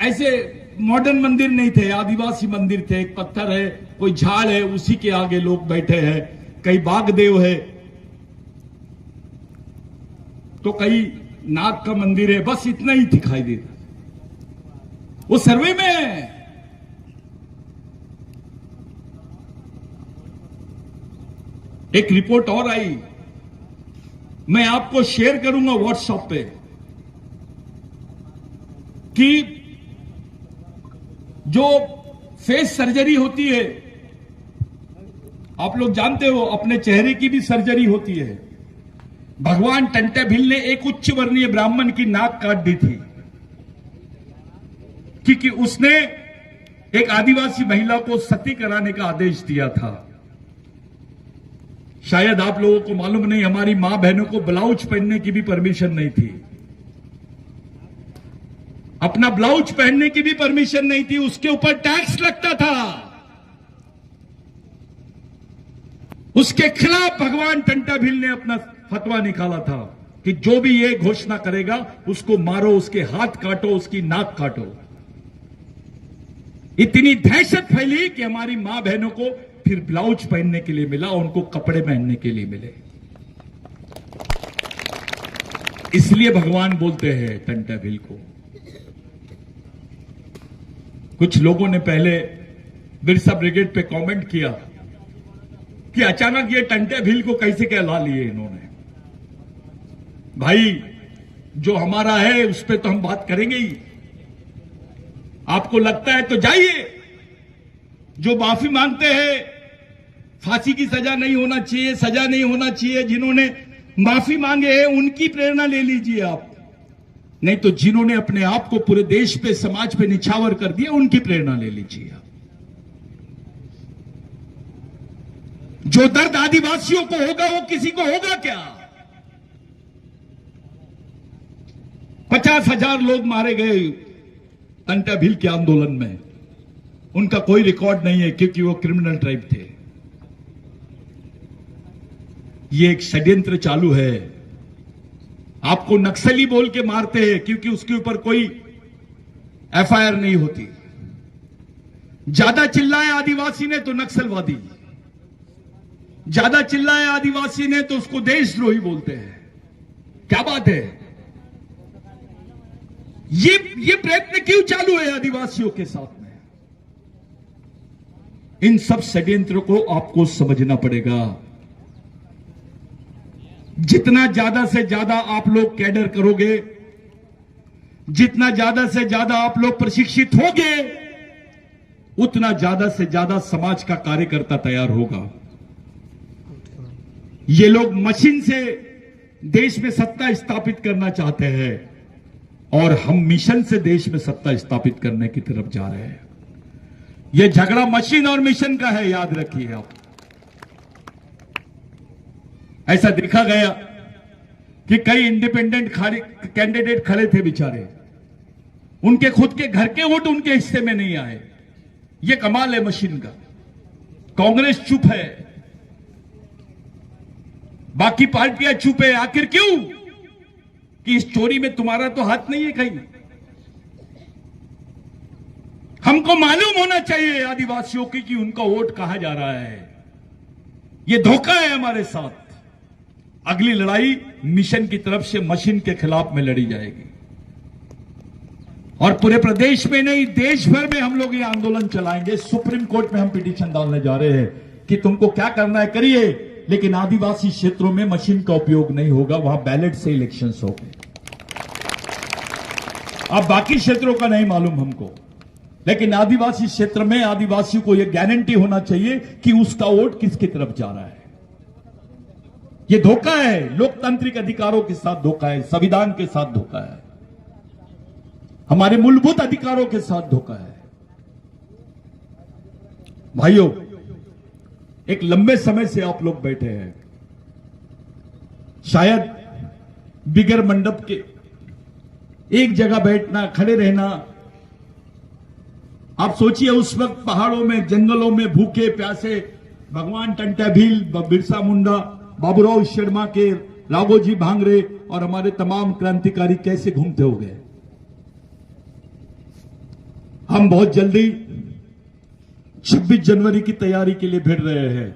ऐसे मॉडर्न मंदिर नहीं थे, आदिवासी मंदिर थे। एक पत्थर है, कोई झाड़ है, उसी के आगे लोग बैठे हैं। कई बागदेव है, तो कई नाग का मंदिर है, बस इतना ही दिखाई देता। वो सर्वे में है। एक रिपोर्ट और आई, मैं आपको शेयर करूंगा व्हाट्सएप पे, कि जो फेस सर्जरी होती है, आप लोग जानते हो, अपने चेहरे की भी सर्जरी होती है। भगवान टंटा भील ने एक उच्च वर्णीय ब्राह्मण की नाक काट दी थी, क्योंकि उसने एक आदिवासी महिला को सती कराने का आदेश दिया था। शायद आप लोगों को मालूम नहीं, हमारी मां बहनों को ब्लाउज पहनने की भी परमिशन नहीं थी, अपना ब्लाउज पहनने की भी परमिशन नहीं थी, उसके ऊपर टैक्स लगता था। उसके खिलाफ भगवान टंटा भील ने अपना फतवा निकाला था कि जो भी ये घोषणा करेगा उसको मारो, उसके हाथ काटो, उसकी नाक काटो। इतनी दहशत फैली कि हमारी मां बहनों को फिर ब्लाउज पहनने के लिए मिला, उनको कपड़े पहनने के लिए मिले। इसलिए भगवान बोलते हैं टंटा भील को। कुछ लोगों ने पहले बिरसा ब्रिगेड पे कमेंट किया कि अचानक ये टंटा भील को कैसे कहला लिए इन्होंने। भाई, जो हमारा है उस पे तो हम बात करेंगे ही। आपको लगता है तो जाइए, जो माफी मांगते हैं, फांसी की सजा नहीं होना चाहिए, सजा नहीं होना चाहिए, जिन्होंने माफी मांगे हैं उनकी प्रेरणा ले लीजिए आप। नहीं तो जिन्होंने अपने आप को पूरे देश पे, समाज पे निछावर कर दिया, उनकी प्रेरणा ले लीजिए आप। जो दर्द आदिवासियों को होगा वो किसी को होगा क्या? 50,000 लोग मारे गए टंटा भील के आंदोलन में, उनका कोई रिकॉर्ड नहीं है, क्योंकि वो क्रिमिनल ट्राइब थे। ये एक षड्यंत्र चालू है। आपको नक्सली बोल के मारते हैं, क्योंकि उसके ऊपर कोई एफआईआर नहीं होती। ज्यादा चिल्लाए आदिवासी ने तो नक्सलवादी, ज्यादा चिल्लाए आदिवासी ने तो उसको देशद्रोही बोलते हैं। क्या बात है? ये प्रयत्न क्यों चालू है आदिवासियों के साथ में? इन सब षड्यंत्रों को आपको समझना पड़ेगा। जितना ज्यादा से ज्यादा आप लोग कैडर करोगे, जितना ज्यादा से ज्यादा आप लोग प्रशिक्षित होगे, उतना ज्यादा से ज्यादा समाज का कार्यकर्ता तैयार होगा। ये लोग मशीन से देश में सत्ता स्थापित करना चाहते हैं और हम मिशन से देश में सत्ता स्थापित करने की तरफ जा रहे हैं। यह झगड़ा मशीन और मिशन का है, याद रखिए आप। ऐसा देखा गया कि कई इंडिपेंडेंट कैंडिडेट खड़े थे बेचारे, उनके खुद के घर के वोट उनके हिस्से में नहीं आए। यह कमाल है मशीन का। कांग्रेस चुप है, बाकी पार्टियां चुप है। आखिर क्यों? कि इस चोरी में तुम्हारा तो हाथ नहीं है कहीं। हमको मालूम होना चाहिए आदिवासियों की कि उनका वोट कहां जा रहा है। यह धोखा है हमारे साथ। अगली लड़ाई मिशन की तरफ से मशीन के खिलाफ में लड़ी जाएगी और पूरे प्रदेश में नहीं, देश भर में हम लोग ये आंदोलन चलाएंगे। सुप्रीम कोर्ट में हम पिटीशन डालने जा रहे हैं कि तुमको क्या करना है करिए, लेकिन आदिवासी क्षेत्रों में मशीन का उपयोग नहीं होगा, वहां बैलेट से इलेक्शंस होंगे। अब बाकी क्षेत्रों का नहीं मालूम हमको, लेकिन आदिवासी क्षेत्र में आदिवासी को यह गारंटी होना चाहिए कि उसका वोट किसकी तरफ जा रहा है। यह धोखा है, लोकतांत्रिक अधिकारों के साथ धोखा है, संविधान के साथ धोखा है, हमारे मूलभूत अधिकारों के साथ धोखा है। भाइयों, एक लंबे समय से आप लोग बैठे हैं, शायद बिगर मंडप के एक जगह बैठना, खड़े रहना। आप सोचिए उस वक्त पहाड़ों में, जंगलों में भूखे प्यासे भगवान टंटा भील, बिरसा मुंडा, बाबूराव शर्मा के, राघोजी भांगरे और हमारे तमाम क्रांतिकारी कैसे घूमते हो गए। हम बहुत जल्दी 26 जनवरी की तैयारी के लिए भिड़ रहे हैं।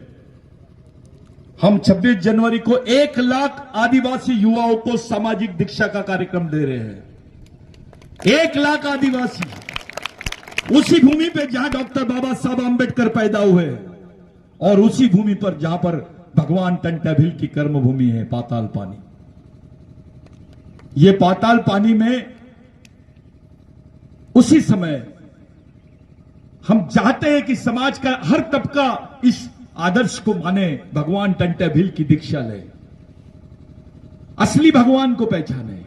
हम 26 जनवरी को 1 लाख आदिवासी युवाओं को सामाजिक दीक्षा का कार्यक्रम दे रहे हैं। 1 लाख आदिवासी, उसी भूमि पे जहां डॉक्टर बाबा साहब आंबेडकर पैदा हुए और उसी भूमि पर जहां पर भगवान टंटा भील की कर्मभूमि है, पाताल पानी। ये पाताल पानी में उसी समय हम चाहते हैं कि समाज का हर तबका इस आदर्श को माने, भगवान टंटा भील की दीक्षा ले, असली भगवान को पहचाने,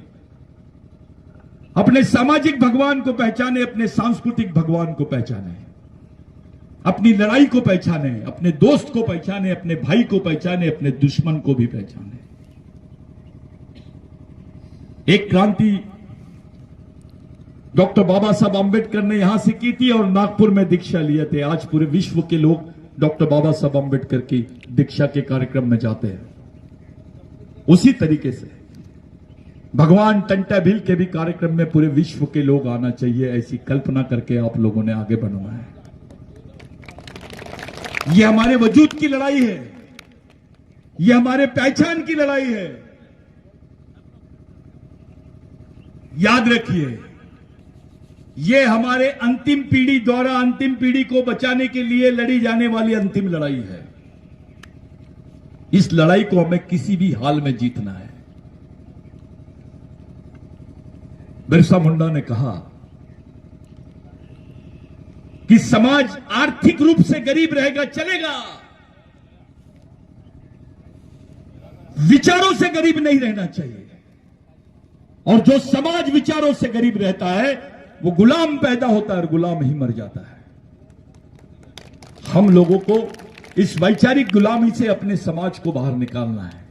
अपने सामाजिक भगवान को पहचाने, अपने सांस्कृतिक भगवान को पहचाने, अपनी लड़ाई को पहचाने, अपने दोस्त को पहचाने, अपने भाई को पहचाने, अपने दुश्मन को भी पहचाने। एक क्रांति डॉक्टर बाबा साहब आंबेडकर ने यहां से की थी और नागपुर में दीक्षा लिए थे। आज पूरे विश्व के लोग डॉक्टर बाबा साहब आंबेडकर की दीक्षा के कार्यक्रम में जाते हैं। उसी तरीके से भगवान टंटा भील के भी कार्यक्रम में पूरे विश्व के लोग आना चाहिए, ऐसी कल्पना करके आप लोगों ने आगे बढ़ना है। यह हमारे वजूद की लड़ाई है, यह हमारे पहचान की लड़ाई है। याद रखिए, यह हमारे अंतिम पीढ़ी द्वारा अंतिम पीढ़ी को बचाने के लिए लड़ी जाने वाली अंतिम लड़ाई है। इस लड़ाई को हमें किसी भी हाल में जीतना है। बिरसा मुंडा ने कहा कि समाज आर्थिक रूप से गरीब रहेगा चलेगा, विचारों से गरीब नहीं रहना चाहिए। और जो समाज विचारों से गरीब रहता है वो गुलाम पैदा होता है और गुलाम ही मर जाता है। हम लोगों को इस वैचारिक गुलामी से अपने समाज को बाहर निकालना है।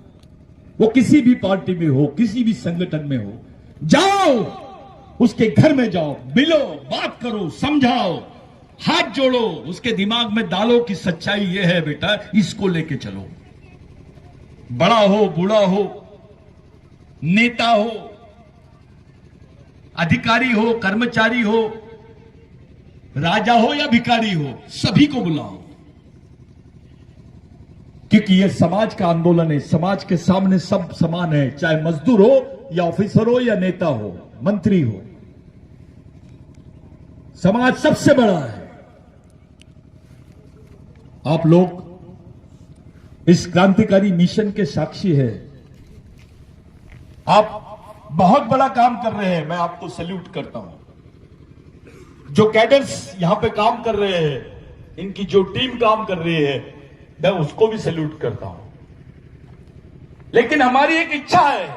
वो किसी भी पार्टी में हो, किसी भी संगठन में हो, जाओ उसके घर में जाओ, मिलो, बात करो, समझाओ, हाथ जोड़ो, उसके दिमाग में डालो कि सच्चाई ये है बेटा, इसको लेके चलो। बड़ा हो, बूढ़ा हो, नेता हो, अधिकारी हो, कर्मचारी हो, राजा हो या भिखारी हो, सभी को बुलाओ, क्योंकि यह समाज का आंदोलन है। समाज के सामने सब समान है, चाहे मजदूर हो या ऑफिसर हो या नेता हो, मंत्री हो, समाज सबसे बड़ा है। आप लोग इस क्रांतिकारी मिशन के साक्षी है। आप बहुत बड़ा काम कर रहे हैं, मैं आपको सैल्यूट करता हूं। जो कैडर्स यहां पे काम कर रहे हैं, इनकी जो टीम काम कर रही है, मैं उसको भी सैल्यूट करता हूं। लेकिन हमारी एक इच्छा है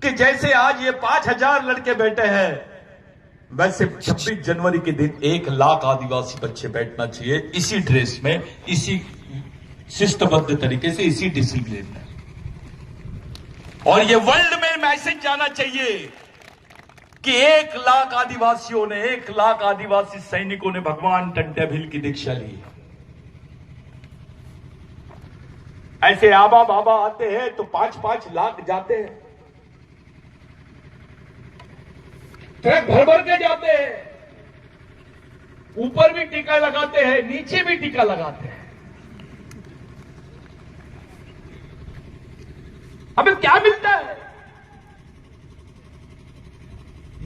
कि जैसे आज ये 5,000 लड़के बैठे हैं, वैसे 26 जनवरी के दिन 1 लाख आदिवासी बच्चे बैठना चाहिए, इसी ड्रेस में, इसी शिस्तबद्ध तरीके से, इसी डिसिप्लिन में। और ये वर्ल्ड में मैसेज जाना चाहिए कि 1 लाख आदिवासियों ने, 1 लाख आदिवासी सैनिकों ने भगवान टंट्या भील की दीक्षा ली। ऐसे आबा बाबा आते हैं तो 5-5 लाख जाते हैं, ट्रक भर भर के जाते हैं, ऊपर भी टीका लगाते हैं, नीचे भी टीका लगाते हैं। हमें क्या मिलता है?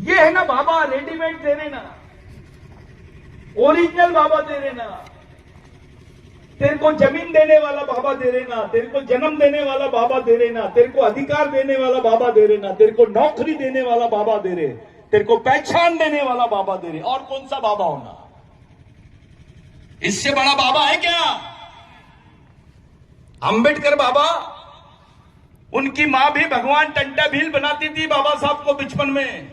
ये है ना बाबा, रेडीमेड दे रहे ना, ओरिजिनल बाबा दे रहे ना, तेरे को जमीन देने वाला बाबा दे रहे ना, तेरे को जन्म देने वाला बाबा दे रहे ना, तेरे को अधिकार देने वाला बाबा दे रहे ना, तेरे को नौकरी देने वाला बाबा दे रहे, तेरे को पहचान देने वाला बाबा दे रहे। और कौन सा बाबा होना? इससे बड़ा बाबा है क्या? अंबेडकर बाबा, उनकी मां भी भगवान टंट्या भील बनाती थी बाबा साहब को बचपन में।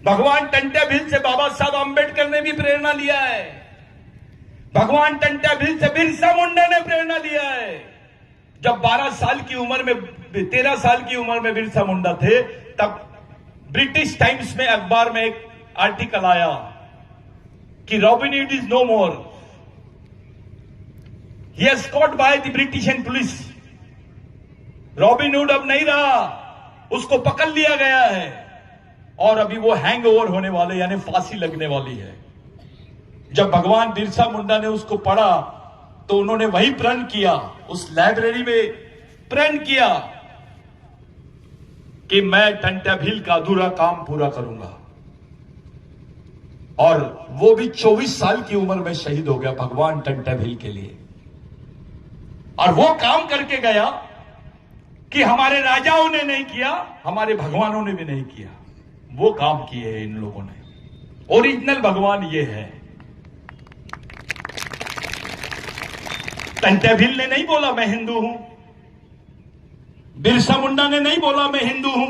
भगवान टंट्या भील से बाबा साहब अंबेडकर ने भी प्रेरणा लिया है। भगवान टंट्या भील से बिरसा मुंडा ने प्रेरणा लिया है। जब 12 साल की उम्र में, 13 साल की उम्र में बिरसा मुंडा थे, तब ब्रिटिश टाइम्स में, अखबार में एक आर्टिकल आया कि Robin Hood is no more, he has caught by the British and police. Robin Hood अब नहीं रहा, उसको पकड़ लिया गया है और अभी वो हैंग ओवर होने वाले, यानी फांसी लगने वाली है। जब भगवान बिरसा मुंडा ने उसको पढ़ा तो उन्होंने वही प्रण किया, उस लाइब्रेरी में प्रण किया कि मैं टंट्या भील का अधूरा काम पूरा करूंगा। और वो भी 24 साल की उम्र में शहीद हो गया भगवान टंट्या भील के लिए। और वो काम करके गया कि हमारे राजाओं ने नहीं किया, हमारे भगवानों ने भी नहीं किया, वो काम किए हैं इन लोगों ने। ओरिजिनल भगवान ये है। टंट्या भील ने नहीं बोला मैं हिंदू हूं, बिरसा मुंडा ने नहीं बोला मैं हिंदू हूं,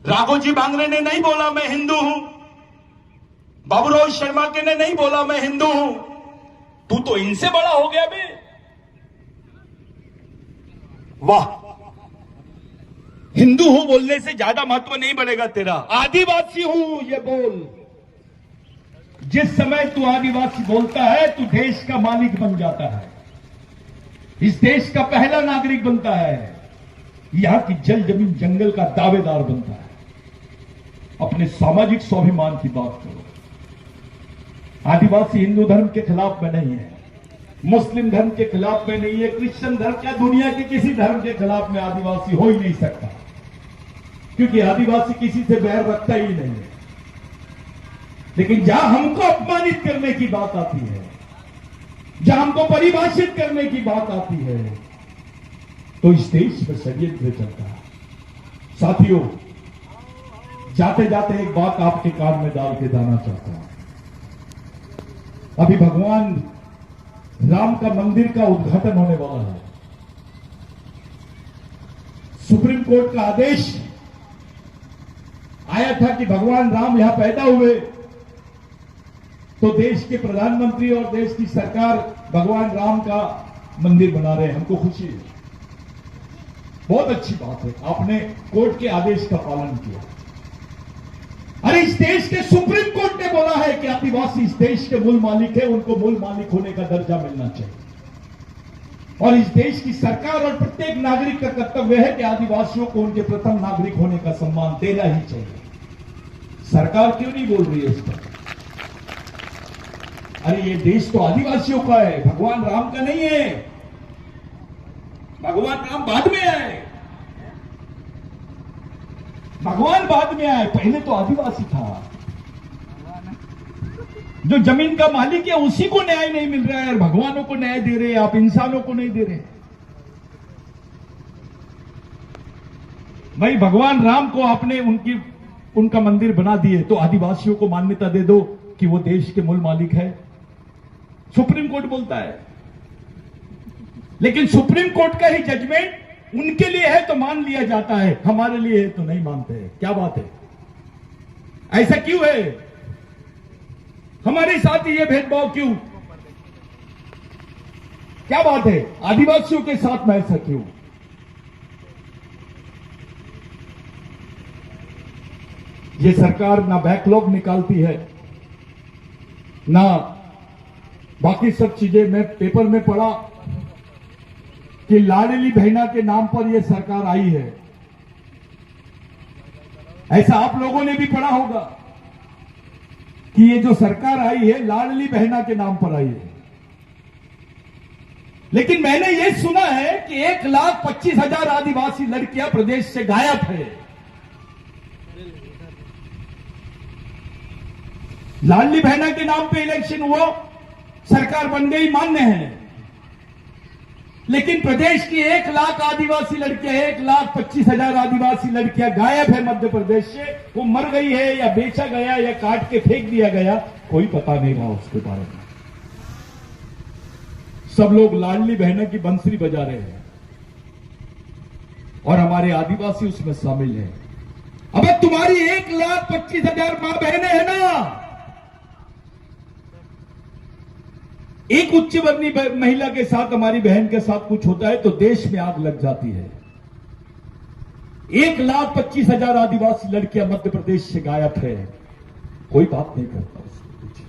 राघोजी भांगरे ने नहीं बोला मैं हिंदू हूं, बाबूराव शर्मा के ने नहीं बोला मैं हिंदू हूं। तू तो इनसे बड़ा हो गया बे। वाह, हिंदू हूं बोलने से ज्यादा महत्व नहीं बढ़ेगा तेरा। आदिवासी हूं ये बोल। जिस समय तू आदिवासी बोलता है, तू देश का मालिक बन जाता है, इस देश का पहला नागरिक बनता है, यहां की जल जमीन जंगल का दावेदार बनता है। अपने सामाजिक स्वाभिमान की बात करो। आदिवासी हिंदू धर्म के खिलाफ में नहीं है, मुस्लिम धर्म के खिलाफ में नहीं है, क्रिश्चियन धर्म या दुनिया के किसी धर्म के खिलाफ में आदिवासी हो ही नहीं सकता, क्योंकि आदिवासी किसी से बैर रखता ही नहीं है। लेकिन जहां हमको अपमानित करने की बात आती है, जहां हमको परिभाषित करने की बात आती है, तो इस देश में षड्यंत्र चलता है। साथियों, जाते जाते एक बात आपके कान में डाल के जाना चाहता हूं। अभी भगवान राम का मंदिर का उद्घाटन होने वाला है। सुप्रीम कोर्ट का आदेश आया था कि भगवान राम यहां पैदा हुए तो देश के प्रधानमंत्री और देश की सरकार भगवान राम का मंदिर बना रहे हैं। हमको खुशी है, बहुत अच्छी बात है, आपने कोर्ट के आदेश का पालन किया। अरे इस देश के सुप्रीम कोर्ट ने बोला है कि आदिवासी इस देश के मूल मालिक है, उनको मूल मालिक होने का दर्जा मिलना चाहिए। और इस देश की सरकार और प्रत्येक नागरिक का कर्तव्य है कि आदिवासियों को उनके प्रथम नागरिक होने का सम्मान देना ही चाहिए। सरकार क्यों नहीं बोल रही है इस पर? अरे ये देश तो आदिवासियों का है, भगवान राम का नहीं है। भगवान राम बाद में आए, भगवान बाद में आए, पहले तो आदिवासी था। जो जमीन का मालिक है उसी को न्याय नहीं मिल रहा है, और भगवानों को न्याय दे रहे हैं आप, इंसानों को नहीं दे रहे। भाई भगवान राम को आपने उनका मंदिर बना दिए तो आदिवासियों को मान्यता दे दो कि वो देश के मूल मालिक है। सुप्रीम कोर्ट बोलता है। लेकिन सुप्रीम कोर्ट का ही जजमेंट उनके लिए है तो मान लिया जाता है, हमारे लिए है तो नहीं मानते हैं। क्या बात है? ऐसा क्यों है? हमारे साथ ये भेदभाव क्यों? क्या बात है? आदिवासियों के साथ में ऐसा क्यों? ये सरकार ना बैकलॉग निकालती है, ना बाकी सब चीजें। मैं पेपर में पढ़ा कि लाडली बहना के नाम पर यह सरकार आई है। ऐसा आप लोगों ने भी पढ़ा होगा कि ये जो सरकार आई है लाडली बहना के नाम पर आई है। लेकिन मैंने ये सुना है कि 1,25,000 आदिवासी लड़कियां प्रदेश से गायब है। लाडली बहना के नाम पे इलेक्शन हुआ, सरकार बन गई, मान्य है। लेकिन प्रदेश की 1 लाख आदिवासी लड़कियां, 1,25,000 आदिवासी लड़कियां गायब है मध्य प्रदेश से। वो मर गई है या बेचा गया या काट के फेंक दिया गया, कोई पता नहीं रहा उसके बारे में। सब लोग लाडली बहना की बंसरी बजा रहे हैं और हमारे आदिवासी उसमें शामिल हैं। अबे तुम्हारी 1,25,000 मां बहनें हैं ना, एक उच्च वर्णीय महिला के साथ, हमारी बहन के साथ कुछ होता है तो देश में आग लग जाती है। 1,25,000 आदिवासी लड़कियां मध्य प्रदेश से गायब है, कोई बात नहीं करता उसको कुछ।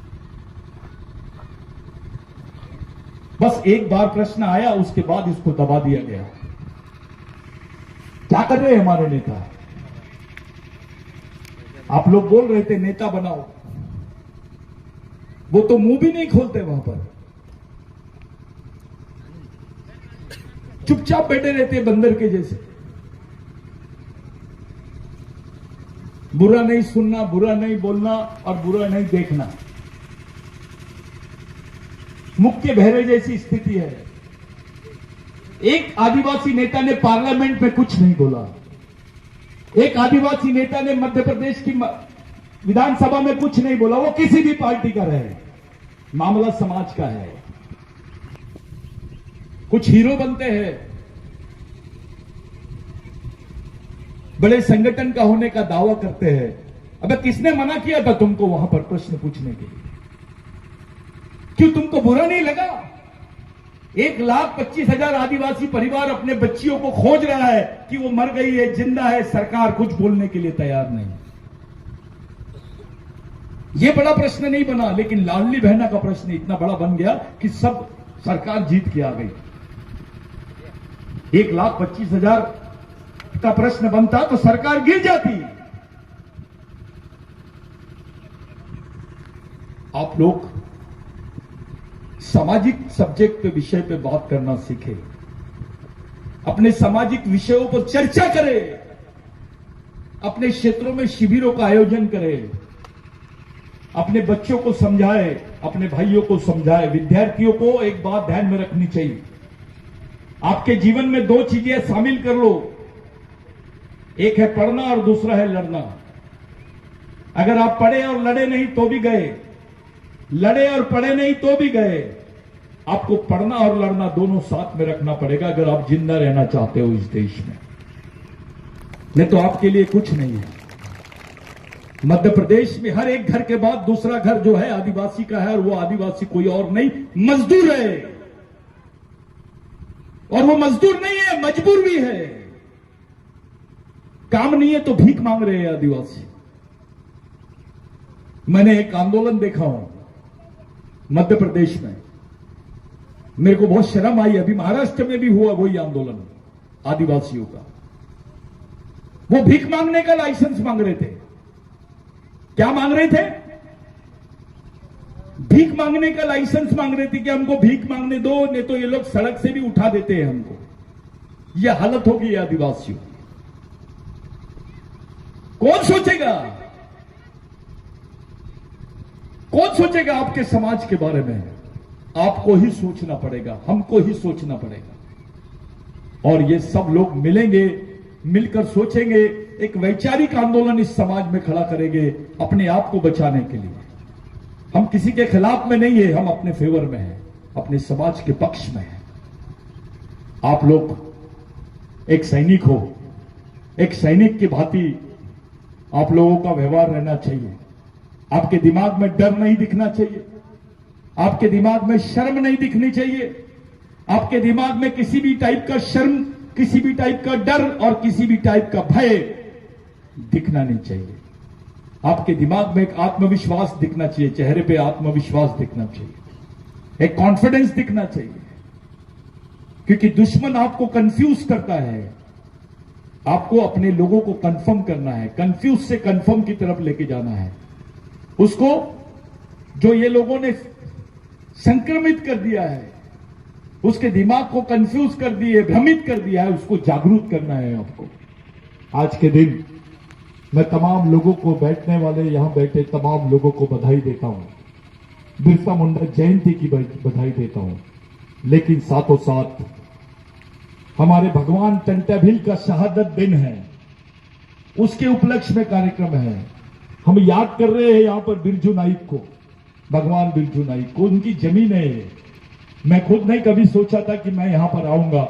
बस एक बार प्रश्न आया, उसके बाद इसको दबा दिया गया। क्या कर रहे हैं हमारे नेता? आप लोग बोल रहे थे नेता बनाओ, वो तो मुंह भी नहीं खोलते वहां पर, चुपचाप बैठे रहते बंदर के जैसे। बुरा नहीं सुनना, बुरा नहीं बोलना और बुरा नहीं देखना, मुख के बहरे जैसी स्थिति है। एक आदिवासी नेता ने पार्लियामेंट में कुछ नहीं बोला, एक आदिवासी नेता ने मध्य प्रदेश की विधानसभा में कुछ नहीं बोला। वो किसी भी पार्टी का रहे, मामला समाज का है। कुछ हीरो बनते हैं, बड़े संगठन का होने का दावा करते हैं। अबे किसने मना किया था तुमको वहां पर प्रश्न पूछने के लिए? क्यों तुमको बुरा नहीं लगा? 1,25,000 आदिवासी परिवार अपने बच्चियों को खोज रहा है कि वो मर गई है, जिंदा है, सरकार कुछ बोलने के लिए तैयार नहीं। ये बड़ा प्रश्न नहीं बना, लेकिन लाडली बहना का प्रश्न इतना बड़ा बन गया कि सब सरकार जीत के आ गई। 1,25,000 का प्रश्न बनता तो सरकार गिर जाती। आप लोग सामाजिक सब्जेक्ट पे, विषय पे बात करना सीखे, अपने सामाजिक विषयों पर चर्चा करें, अपने क्षेत्रों में शिविरों का आयोजन करें, अपने बच्चों को समझाए, अपने भाइयों को समझाए। विद्यार्थियों को एक बात ध्यान में रखनी चाहिए, आपके जीवन में 2 चीजें शामिल कर लो, एक है पढ़ना और दूसरा है लड़ना। अगर आप पढ़े और लड़े नहीं तो भी गए, लड़े और पढ़े नहीं तो भी गए। आपको पढ़ना और लड़ना दोनों साथ में रखना पड़ेगा अगर आप जिंदा रहना चाहते हो इस देश में, नहीं तो आपके लिए कुछ नहीं है। मध्य प्रदेश में हर एक घर के बाद दूसरा घर जो है आदिवासी का है, और वो आदिवासी कोई और नहीं, मजदूर है। और वो मजदूर नहीं है, मजबूर भी है। काम नहीं है तो भीख मांग रहे हैं आदिवासी। मैंने एक आंदोलन देखा हूं मध्य प्रदेश में, मेरे को बहुत शर्म आई। अभी महाराष्ट्र में भी हुआ वही आंदोलन आदिवासियों का। वो भीख मांगने का लाइसेंस मांग रहे थे। क्या मांग रहे थे? भीख मांगने का लाइसेंस मांग रहे थे कि हमको भीख मांगने दो, नहीं तो ये लोग सड़क से भी उठा देते हैं हमको। ये हालत होगी आदिवासियों। कौन सोचेगा? कौन सोचेगा आपके समाज के बारे में? आपको ही सोचना पड़ेगा, हमको ही सोचना पड़ेगा। और ये सब लोग मिलेंगे, मिलकर सोचेंगे, एक वैचारिक आंदोलन इस समाज में खड़ा करेंगे अपने आप को बचाने के लिए। हम किसी के खिलाफ में नहीं है, हम अपने फेवर में हैं, अपने समाज के पक्ष में हैं। आप लोग एक सैनिक हो, एक सैनिक की भांति आप लोगों का व्यवहार रहना चाहिए। आपके दिमाग में डर नहीं दिखना चाहिए, आपके दिमाग में शर्म नहीं दिखनी चाहिए, आपके दिमाग में किसी भी टाइप का शर्म, किसी भी टाइप का डर और किसी भी टाइप का भय दिखना नहीं चाहिए। आपके दिमाग में एक आत्मविश्वास दिखना चाहिए, चेहरे पे आत्मविश्वास दिखना चाहिए, एक कॉन्फिडेंस दिखना चाहिए, क्योंकि दुश्मन आपको कंफ्यूज करता है। आपको अपने लोगों को कंफर्म करना है, कंफ्यूज से कंफर्म की तरफ लेके जाना है। उसको जो ये लोगों ने संक्रमित कर दिया है, उसके दिमाग को कंफ्यूज कर दिए, भ्रमित कर दिया है, उसको जागरूक करना है आपको। आज के दिन मैं तमाम लोगों को, बैठने वाले यहां बैठे तमाम लोगों को बधाई देता हूं, बिरसा मुंडा जयंती की बधाई देता हूं। लेकिन साथों साथ हमारे भगवान टंट्या भील का शहादत दिन है, उसके उपलक्ष्य में कार्यक्रम है। हम याद कर रहे हैं यहां पर बिरजू नाइक को, भगवान बिरजू नाइक को। उनकी जमीन है ये। मैं खुद नहीं कभी सोचा था कि मैं यहां पर आऊंगा।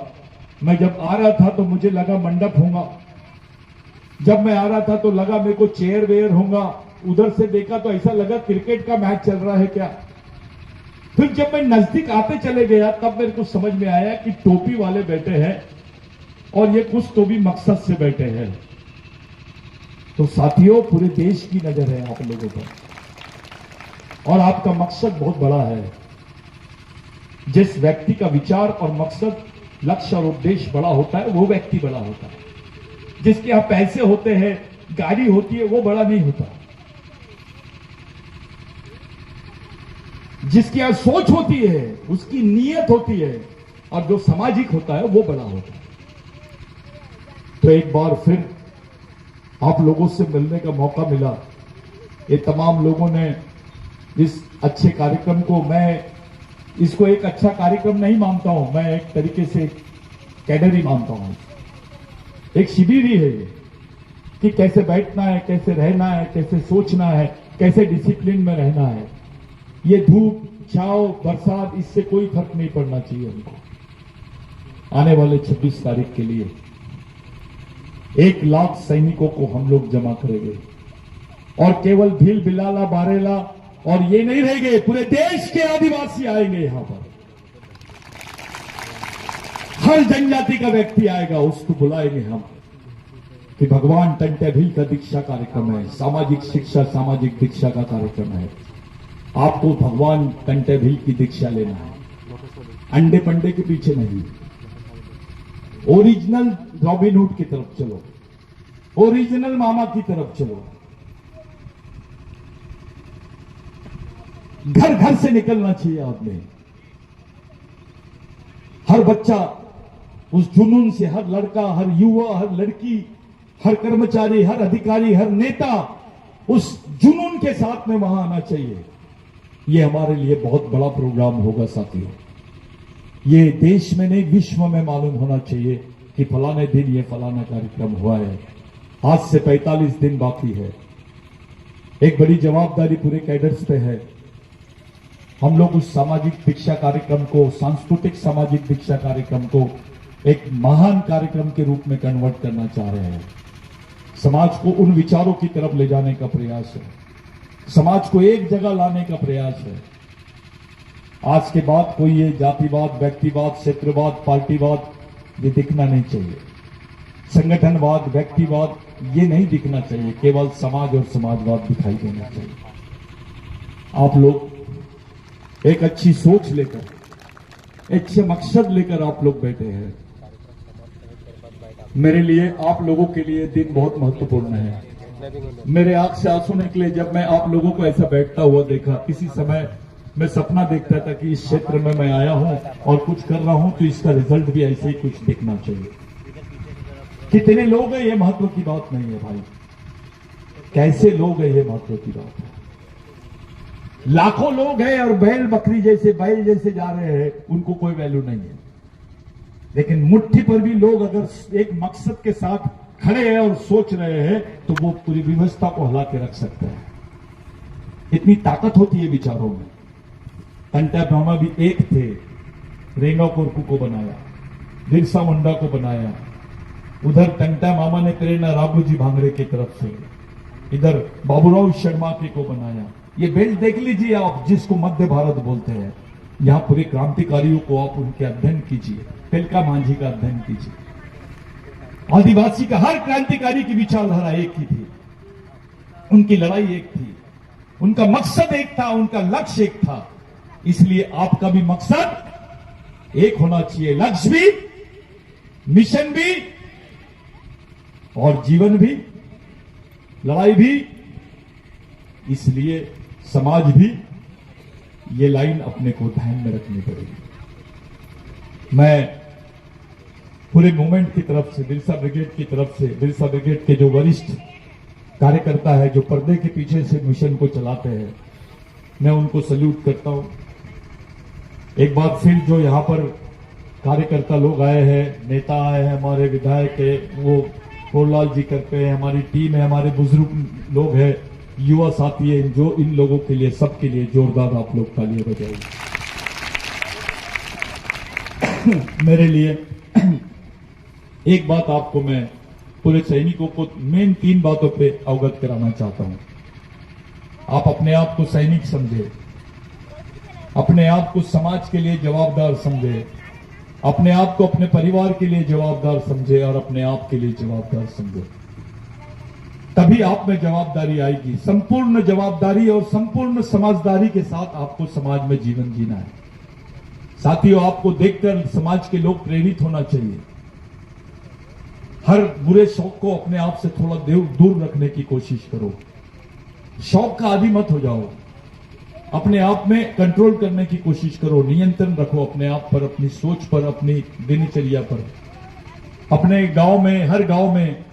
मैं जब आ रहा था तो मुझे लगा मंडप होगा, जब मैं आ रहा था तो लगा मेरे को चेयर वेयर होगा, उधर से देखा तो ऐसा लगा क्रिकेट का मैच चल रहा है क्या। फिर जब मैं नजदीक आते चले गया तब मेरे को समझ में आया कि टोपी वाले बैठे हैं और ये कुछ तो भी मकसद से बैठे हैं। तो साथियों, पूरे देश की नजर है आप लोगों पर और आपका मकसद बहुत बड़ा है। जिस व्यक्ति का विचार और मकसद, लक्ष्य और उद्देश्य बड़ा होता है, वो व्यक्ति बड़ा होता है। जिसके यहां पैसे होते हैं, गाड़ी होती है, वो बड़ा नहीं होता। जिसकी यहां सोच होती है, उसकी नीयत होती है, और जो सामाजिक होता है वो बड़ा होता है। तो एक बार फिर आप लोगों से मिलने का मौका मिला। ये तमाम लोगों ने इस अच्छे कार्यक्रम को, मैं इसको एक अच्छा कार्यक्रम नहीं मानता हूं, मैं एक तरीके से कैडर ही मानता हूं। एक शिविर ही है ये, कि कैसे बैठना है, कैसे रहना है, कैसे सोचना है, कैसे डिसिप्लिन में रहना है। ये धूप, छाव, बरसात, इससे कोई फर्क नहीं पड़ना चाहिए हमको। आने वाले 26 तारीख के लिए 1 लाख सैनिकों को हम लोग जमा करेंगे, और केवल भील, बिलाला, बारेला और ये नहीं रहेंगे, पूरे देश के आदिवासी आएंगे यहां पर। हर जनजाति का व्यक्ति आएगा, उसको बुलाएंगे हम कि भगवान टंट्या भील का दीक्षा कार्यक्रम है, सामाजिक शिक्षा, सामाजिक दीक्षा का कार्यक्रम है। आपको भगवान टंट्या भील की दीक्षा लेना है, अंडे पंडे के पीछे नहीं। ओरिजिनल रॉबिन हुड की तरफ चलो, ओरिजिनल मामा की तरफ चलो। घर घर से निकलना चाहिए आपने। हर बच्चा उस जुनून से, हर लड़का, हर युवा, हर लड़की, हर कर्मचारी, हर अधिकारी, हर नेता उस जुनून के साथ में वहां आना चाहिए। ये हमारे लिए बहुत बड़ा प्रोग्राम होगा साथियों। ये देश में नहीं, विश्व में मालूम होना चाहिए कि फलाने दिन ये फलाना कार्यक्रम हुआ है। आज से 45 दिन बाकी है। एक बड़ी जवाबदारी पूरे कैडर्स पे है। हम लोग उस सामाजिक दीक्षा कार्यक्रम को, सांस्कृतिक सामाजिक दीक्षा कार्यक्रम को एक महान कार्यक्रम के रूप में कन्वर्ट करना चाह रहे हैं। समाज को उन विचारों की तरफ ले जाने का प्रयास है, समाज को एक जगह लाने का प्रयास है। आज के बाद कोई ये जातिवाद, व्यक्तिवाद, क्षेत्रवाद, पार्टीवाद ये दिखना नहीं चाहिए। संगठनवाद, व्यक्तिवाद ये नहीं दिखना चाहिए। केवल समाज और समाजवाद दिखाई देना चाहिए। आप लोग एक अच्छी सोच लेकर, एक अच्छे मकसद लेकर आप लोग बैठे हैं। मेरे लिए, आप लोगों के लिए दिन बहुत महत्वपूर्ण है। मेरे आंख से आंसू निकले जब मैं आप लोगों को ऐसा बैठता हुआ देखा। किसी समय मैं सपना देखता था कि इस क्षेत्र में मैं आया हूं और कुछ कर रहा हूं, तो इसका रिजल्ट भी ऐसे ही कुछ दिखना चाहिए। कितने लोग हैं ये महत्व की बात नहीं है भाई, कैसे लोग हैं ये महत्व की बात है। लाखों लोग हैं और बैल बकरी जैसे, बैल जैसे जा रहे हैं, उनको कोई वैल्यू नहीं है। लेकिन मुट्ठी पर भी लोग अगर एक मकसद के साथ खड़े हैं और सोच रहे हैं, तो वो पूरी व्यवस्था को हिला के रख सकते हैं। इतनी ताकत होती है विचारों में। टंट्या ब्रह्मा भी एक थे, रेंगा कोरकू को बनाया। बिरसा मुंडा को बनाया, उधर टंटा मामा ने प्रेरणा राघोजी भांगरे की तरफ से, इधर बाबूराव शर्मा के को बनाया। ये बेल्ट देख लीजिए आप, जिसको मध्य भारत बोलते हैं। यहां पूरे क्रांतिकारियों को आप उनके अध्ययन कीजिए, तिलका मांझी का अध्ययन कीजिए। आदिवासी का हर क्रांतिकारी की विचारधारा एक ही थी, उनकी लड़ाई एक थी, उनका मकसद एक था, उनका लक्ष्य एक था। इसलिए आपका भी मकसद एक होना चाहिए, लक्ष्य भी, मिशन भी और जीवन भी, लड़ाई भी। इसलिए समाज भी ये लाइन अपने को ध्यान में रखनी पड़ेगी। मैं पूरे मूवमेंट की तरफ से, बिरसा ब्रिगेड की तरफ से, बिरसा ब्रिगेड के जो वरिष्ठ कार्यकर्ता है, जो पर्दे के पीछे से मिशन को चलाते हैं, मैं उनको सल्यूट करता हूं। एक बार फिर जो यहां पर कार्यकर्ता लोग आए हैं, नेता आए हैं, हमारे विधायक है, वो कोरलाल जी करते हैं, हमारी टीम है, हमारे बुजुर्ग लोग हैं, युवा साथी है, जो इन लोगों के लिए, सबके लिए जोरदार आप लोग तालियां बजाइए। मेरे लिए एक बात आपको मैं पूरे सैनिकों को मेन 3 बातों पे अवगत कराना चाहता हूं। आप अपने आप को सैनिक समझे, अपने आप को समाज के लिए जवाबदार समझे, अपने आप को अपने परिवार के लिए जवाबदार समझे और अपने आप के लिए जवाबदार समझे। तभी आप में जवाबदारी आएगी। संपूर्ण जवाबदारी और संपूर्ण समझदारी के साथ आपको समाज में जीवन जीना है। साथियों, आपको देखकर समाज के लोग प्रेरित होना चाहिए। हर बुरे शौक को अपने आप से थोड़ा दूर रखने की कोशिश करो। शौक का आदी मत हो जाओ। अपने आप में कंट्रोल करने की कोशिश करो, नियंत्रण रखो अपने आप पर, अपनी सोच पर, अपनी दिनचर्या पर। अपने गांव में, हर गांव में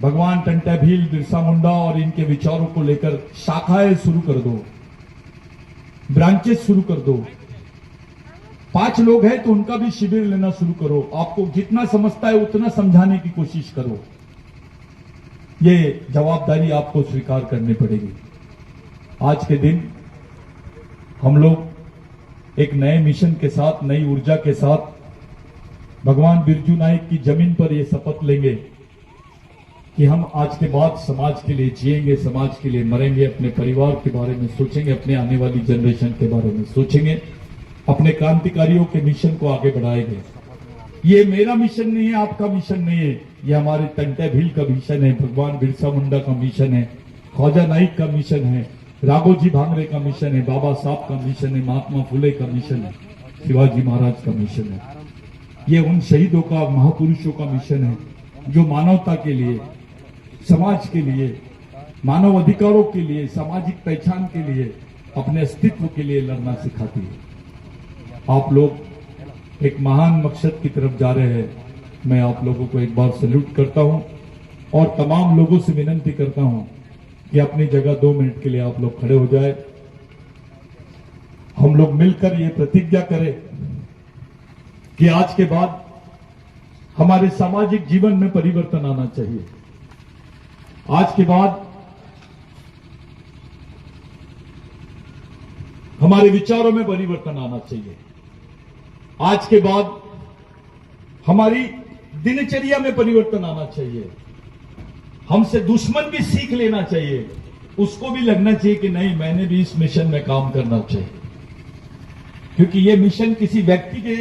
भगवान टंटा भील, बिरसा मुंडा और इनके विचारों को लेकर शाखाएं शुरू कर दो, ब्रांचेस शुरू कर दो। 5 लोग हैं तो उनका भी शिविर लेना शुरू करो। आपको जितना समझता है उतना समझाने की कोशिश करो। ये जवाबदारी आपको स्वीकार करनी पड़ेगी। आज के दिन हम लोग एक नए मिशन के साथ, नई ऊर्जा के साथ भगवान बिरजू नाइक की जमीन पर यह शपथ लेंगे कि हम आज के बाद समाज के लिए जिएंगे, समाज के लिए मरेंगे, अपने परिवार के बारे में सोचेंगे, अपने आने वाली जनरेशन के बारे में सोचेंगे, अपने क्रांतिकारियों के मिशन को आगे बढ़ाएंगे। ये मेरा मिशन नहीं है, आपका मिशन नहीं है, ये हमारे टंटा भील का मिशन है, भगवान बिरसा मुंडा का मिशन है, ख्वाजा नाइक का मिशन है, राघोजी भांगरे का मिशन है, बाबा साहब का मिशन है, महात्मा फुले का मिशन है, शिवाजी महाराज का मिशन है। ये उन शहीदों का, महापुरुषों का मिशन है जो मानवता के लिए, समाज के लिए, मानव अधिकारों के लिए, सामाजिक पहचान के लिए, अपने अस्तित्व के लिए लड़ना सिखाती है। आप लोग एक महान मकसद की तरफ जा रहे हैं। मैं आप लोगों को एक बार सैल्यूट करता हूं और तमाम लोगों से विनती करता हूं कि अपनी जगह 2 मिनट के लिए आप लोग खड़े हो जाए। हम लोग मिलकर ये प्रतिज्ञा करें कि आज के बाद हमारे सामाजिक जीवन में परिवर्तन आना चाहिए। आज के बाद हमारे विचारों में परिवर्तन आना चाहिए। आज के बाद हमारी दिनचर्या में परिवर्तन आना चाहिए। हमसे दुश्मन भी सीख लेना चाहिए, उसको भी लगना चाहिए कि नहीं, मैंने भी इस मिशन में काम करना चाहिए। क्योंकि ये मिशन किसी व्यक्ति के,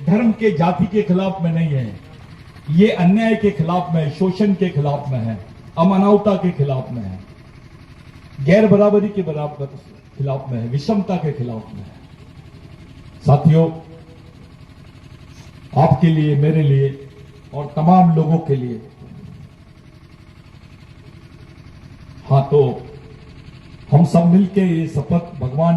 धर्म के, जाति के खिलाफ में नहीं है। ये अन्याय के खिलाफ में है, शोषण के खिलाफ में है, अमानवता के खिलाफ में है, गैर बराबरी के बराबर खिलाफ में है, विषमता के खिलाफ में है। साथियों, आपके लिए, मेरे लिए और तमाम लोगों के लिए, हाँ, तो हम सब मिलकर ये शपथ भगवान